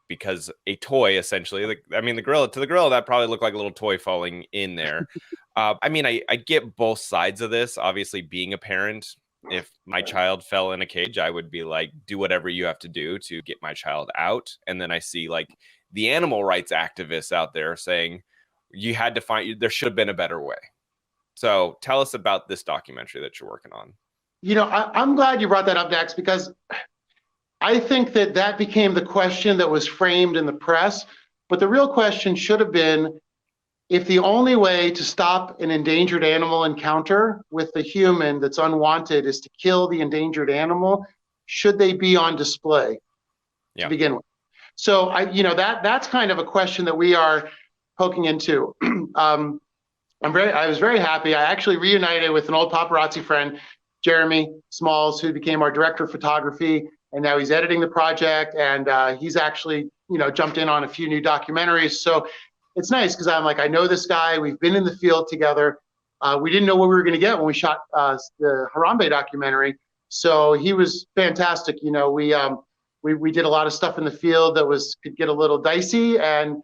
because a toy, essentially. The gorilla, that probably looked like a little toy falling in there. I get both sides of this. Obviously, being a parent, if my child fell in a cage, I would be like, do whatever you have to do to get my child out. And then I see like the animal rights activists out there saying there should have been a better way. So tell us about this documentary that you're working on.
I'm glad you brought that up, Dax, because I think that became the question that was framed in the press. But the real question should have been, if the only way to stop an endangered animal encounter with the human that's unwanted is to kill the endangered animal, should they be on display to begin with? So that's kind of a question that we are poking into. I was very happy. I actually reunited with an old paparazzi friend, Jeremy Smalls, who became our director of photography, and now he's editing the project, and he's actually, jumped in on a few new documentaries. So it's nice because I'm like, I know this guy. We've been in the field together. We didn't know what we were going to get when we shot the Harambe documentary. So he was fantastic. We did a lot of stuff in the field that could get a little dicey, and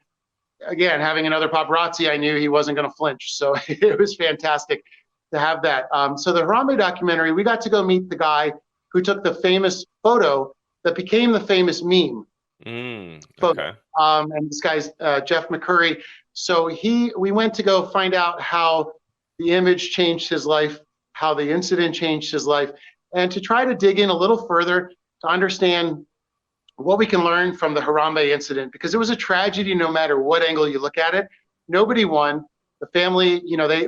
again, having another paparazzi, I knew he wasn't going to flinch. So it was fantastic to have that. So the Harambe documentary, we got to go meet the guy who took the famous photo that became the famous meme.
Okay.
And this guy's Jeff McCurry. So we went to go find out how the image changed his life, how the incident changed his life, and to try to dig in a little further to understand what we can learn from the Harambe incident, because it was a tragedy no matter what angle you look at it. Nobody won. The family,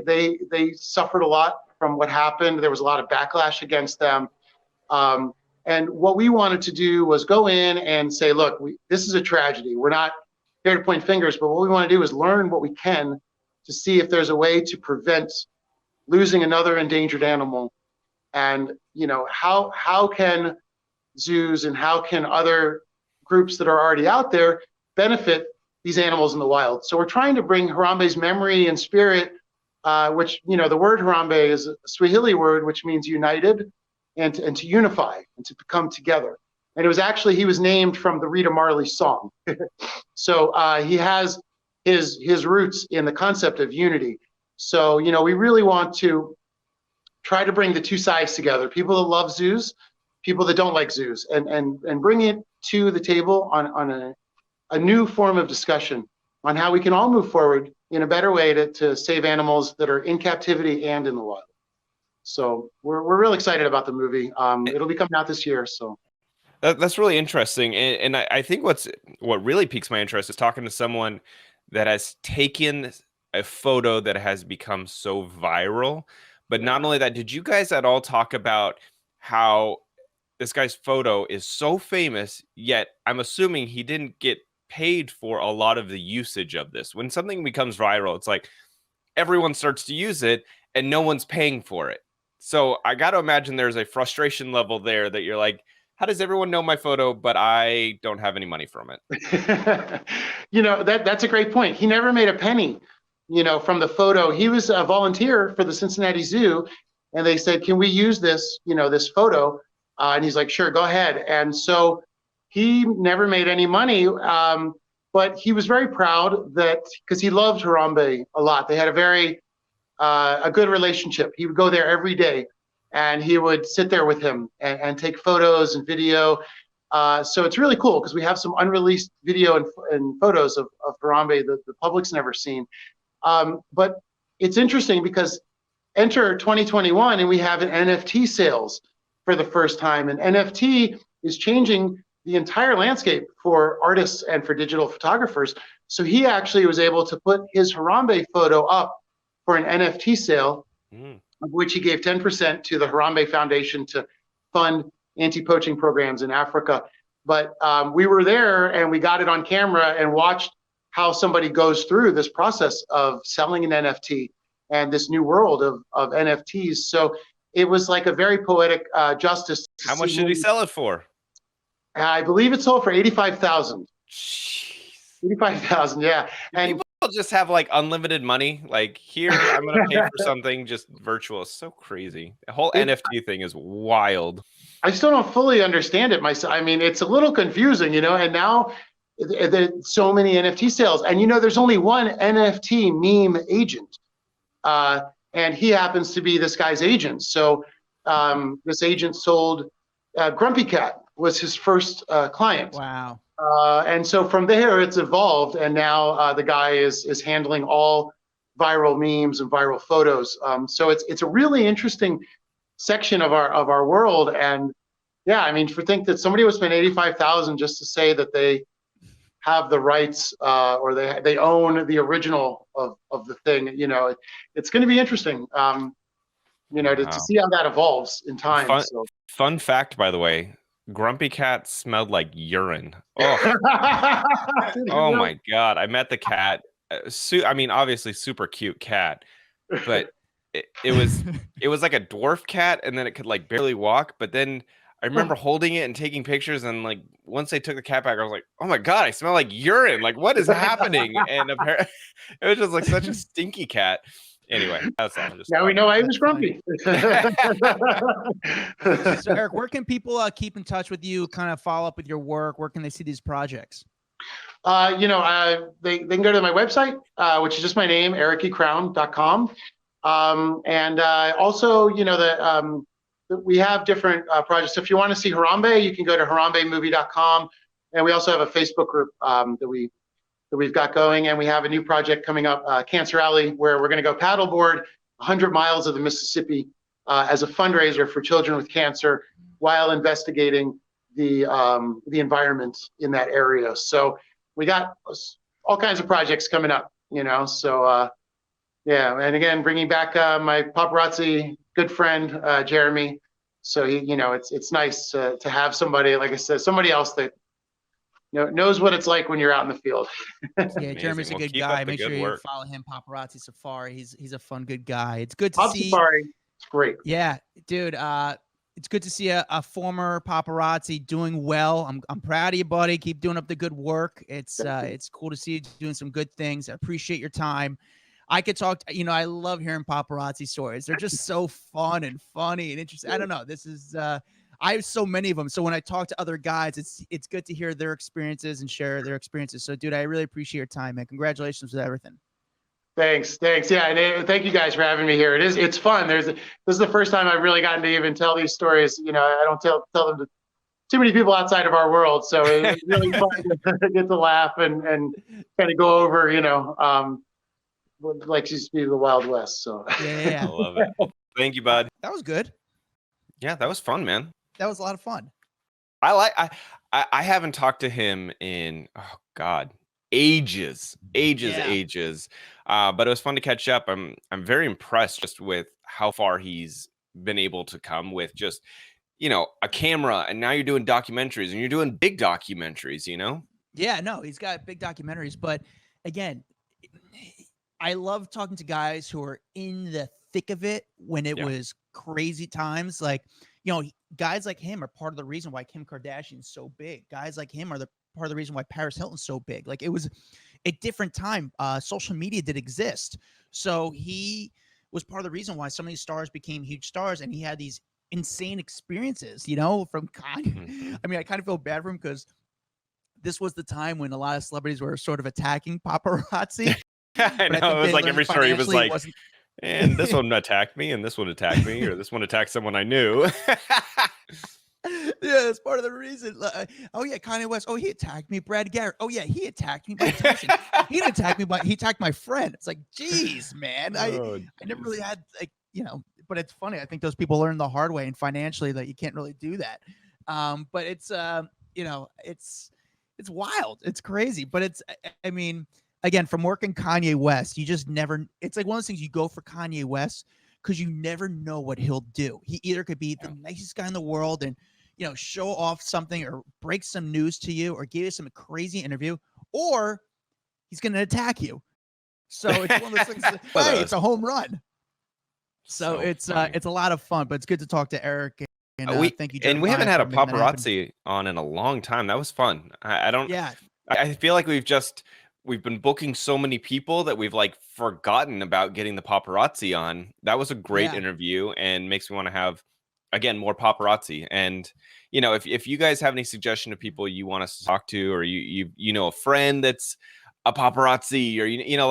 they suffered a lot from what happened. There was a lot of backlash against them. And what we wanted to do was go in and say, look, this is a tragedy. We're not here to point fingers, but what we want to do is learn what we can to see if there's a way to prevent losing another endangered animal. And, how can zoos and how can other groups that are already out there benefit these animals in the wild? So we're trying to bring Harambe's memory and spirit, which, the word Harambe is a Swahili word, which means united, and to unify and to come together. And it was actually, he was named from the Rita Marley song. So he has his roots in the concept of unity. So, we really want to try to bring the two sides together, people that love zoos, people that don't like zoos, and bring it to the table on a new form of discussion on how we can all move forward in a better way to save animals that are in captivity and in the wild. So we're real excited about the movie. It'll be coming out this year. So
that's really interesting. And I think what really piques my interest is talking to someone that has taken a photo that has become so viral. But not only that, did you guys at all talk about how this guy's photo is so famous, yet I'm assuming he didn't get paid for a lot of the usage of this? When something becomes viral, it's like everyone starts to use it and no one's paying for it. So I got to imagine there's a frustration level there that you're like, how does everyone know my photo, but I don't have any money from it?
That's a great point. He never made a penny, from the photo. He was a volunteer for the Cincinnati Zoo, and they said, can we use this, this photo? And he's like, sure, go ahead. And so he never made any money, but he was very proud that, because he loved Harambe a lot. They had a good relationship. He would go there every day, and he would sit there with him and take photos and video. So it's really cool because we have some unreleased video and photos of Harambe that the public's never seen. But it's interesting because enter 2021 and we have an NFT sales for the first time. And NFT is changing the entire landscape for artists and for digital photographers. So he actually was able to put his Harambe photo up for an NFT sale, of which he gave 10% to the Harambe Foundation to fund anti-poaching programs in Africa. But we were there and we got it on camera and watched how somebody goes through this process of selling an NFT and this new world of NFTs. So it was like a very poetic justice.
How much did he sell it for?
I believe it sold for $85,000. 85,000, yeah. And
people just have like unlimited money. Like, here, I'm going to pay for something just virtual. It's so crazy. The whole NFT thing is wild.
I still don't fully understand it myself. I mean, it's a little confusing, and now there's so many NFT sales. And, there's only one NFT meme agent. And he happens to be this guy's agent. So this agent sold Grumpy Cat was his first client.
Wow.
And so from there, it's evolved. And now the guy is handling all viral memes and viral photos. So it's a really interesting section of our world. And yeah, I mean, think that somebody would spend $85,000 just to say that they have the rights or they own the original of the thing. It's going to be interesting, to see how that evolves in time.
Fun fact, by the way, Grumpy Cat smelled like urine. Oh, oh my God. I met the cat. I mean, obviously super cute cat, but it was like a dwarf cat, and then it could like barely walk. But then I remember holding it and taking pictures, and like once they took the cat back, I was like, oh my God, I smell like urine. Like, what is happening? And apparently it was just like such a stinky cat. Anyway, that's all.
Now we know why he was grumpy.
So Erik, where can people keep in touch with you, kind of follow up with your work? Where can they see these projects?
They can go to my website, which is just my name, erikecrown.com. And also, we have different projects. So if you want to see Harambe, you can go to harambemovie.com. And we also have a Facebook group that we've got going. And we have a new project coming up, Cancer Alley, where we're going to go paddleboard 100 miles of the Mississippi as a fundraiser for children with cancer while investigating the environment in that area. So we got all kinds of projects coming up, so yeah. And again, bringing back my paparazzi good friend, Jeremy. So it's nice to have somebody, like I said, somebody else that knows what it's like when you're out in the field.
Yeah, Jeremy's a good guy. Make sure you follow him, Paparazzi Safari. He's a fun, good guy. It's good to see.
Safari, it's great.
Yeah, dude. It's good to see a former paparazzi doing well. I'm proud of you, buddy. Keep doing up the good work. It's cool to see you doing some good things. I appreciate your time. I could talk. I love hearing paparazzi stories. They're just so fun and funny and interesting. I don't know. This is. I have so many of them. So when I talk to other guys, it's good to hear their experiences and share their experiences. So, dude, I really appreciate your time, man. Congratulations with everything.
Thanks. Yeah, and thank you guys for having me here. It's fun. This is the first time I've really gotten to even tell these stories. I don't tell them to too many people outside of our world, so it's really fun to get to laugh and kind of go over, like used to be the Wild West. So
yeah.
I love it. Thank you, bud.
That was good.
Yeah, that was fun, man.
That was a lot of fun.
I haven't talked to him in ages. But it was fun to catch up. I'm very impressed just with how far he's been able to come with just, a camera, and now you're doing documentaries, and you're doing big documentaries,
Yeah, no, he's got big documentaries, but again, I love talking to guys who are in the thick of it when it was crazy times. Like, guys like him are part of the reason why Kim Kardashian is so big. Guys like him are part of the reason why Paris Hilton's so big. Like, it was a different time. Social media did exist. So he was part of the reason why some of these stars became huge stars, and he had these insane experiences, from Kanye. I mean, I kind of feel bad for him because this was the time when a lot of celebrities were sort of attacking paparazzi.
I know. It was like every story was like, and this one attacked me, and this one attacked me, or this one attacked someone I knew.
Yeah, that's part of the reason. Oh yeah, Kanye West. Oh, he attacked me. Brad Garrett. Oh yeah, he attacked me. Tyson. He didn't attack me, but he attacked my friend. It's like, geez, man. I never really had but it's funny. I think those people learn the hard way, and financially that you can't really do that. But it's it's wild. It's crazy. But I mean, again, from working Kanye West, you just never. It's like one of those things, you go for Kanye West because you never know what he'll do. He either could be the nicest guy in the world and show off something or break some news to you or give you some crazy interview, or he's going to attack you. So it's one of those things. Hey, it's a home run. So it's a lot of fun, but it's good to talk to Erik. And thank you.
And we haven't had a paparazzi on in a long time. That was fun. I don't.
Yeah.
I feel like we've been booking so many people that we've forgotten about getting the paparazzi on. That was a great interview, and makes me want to have, again, more paparazzi. And if you guys have any suggestion of people you want us to talk to, or you know a friend that's a paparazzi, or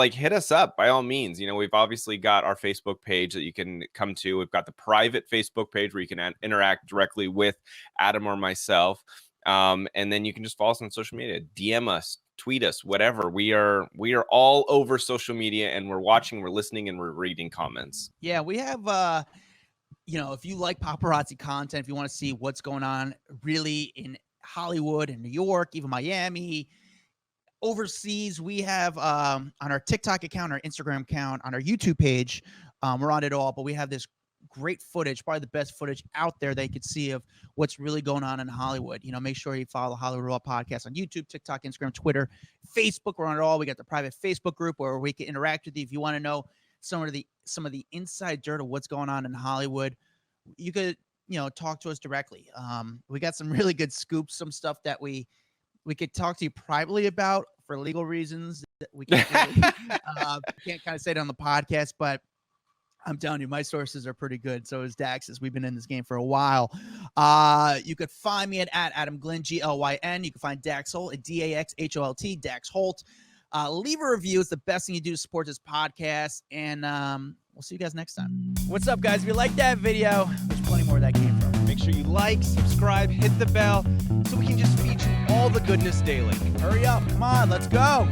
hit us up by all means. We've obviously got our Facebook page that you can come to. We've got the private Facebook page where you can interact directly with Adam or myself. And then you can just follow us on social media, DM us, tweet us, whatever. We are all over social media, and we're watching, we're listening, and we're reading comments.
Yeah, we have if you like paparazzi content, if you want to see what's going on really in Hollywood and New York, even Miami, overseas, we have on our TikTok account, our Instagram account, on our YouTube page, we're on it all, but we have this great footage, probably the best footage out there they could see of what's really going on in Hollywood. Make sure you follow the Hollywood Raw podcast on YouTube, TikTok, Instagram, Twitter, Facebook. We're on it all. We got the private Facebook group where we can interact with you. If you want to know some of the inside dirt of what's going on in Hollywood, you could talk to us directly. We got some really good scoops, some stuff that we could talk to you privately about for legal reasons. We can't can't kind of say it on the podcast, but I'm telling you, my sources are pretty good. So is Dax's. We've been in this game for a while. You could find me at Adam Glyn, Glyn. You can find Dax Holt at DAXHOLT, Dax Holt. Leave a review. It's the best thing you do to support this podcast. And we'll see you guys next time. What's up, guys? If you like that video, there's plenty more that came from. Make sure you like, subscribe, hit the bell so we can just feed you all the goodness daily. Hurry up. Come on. Let's go.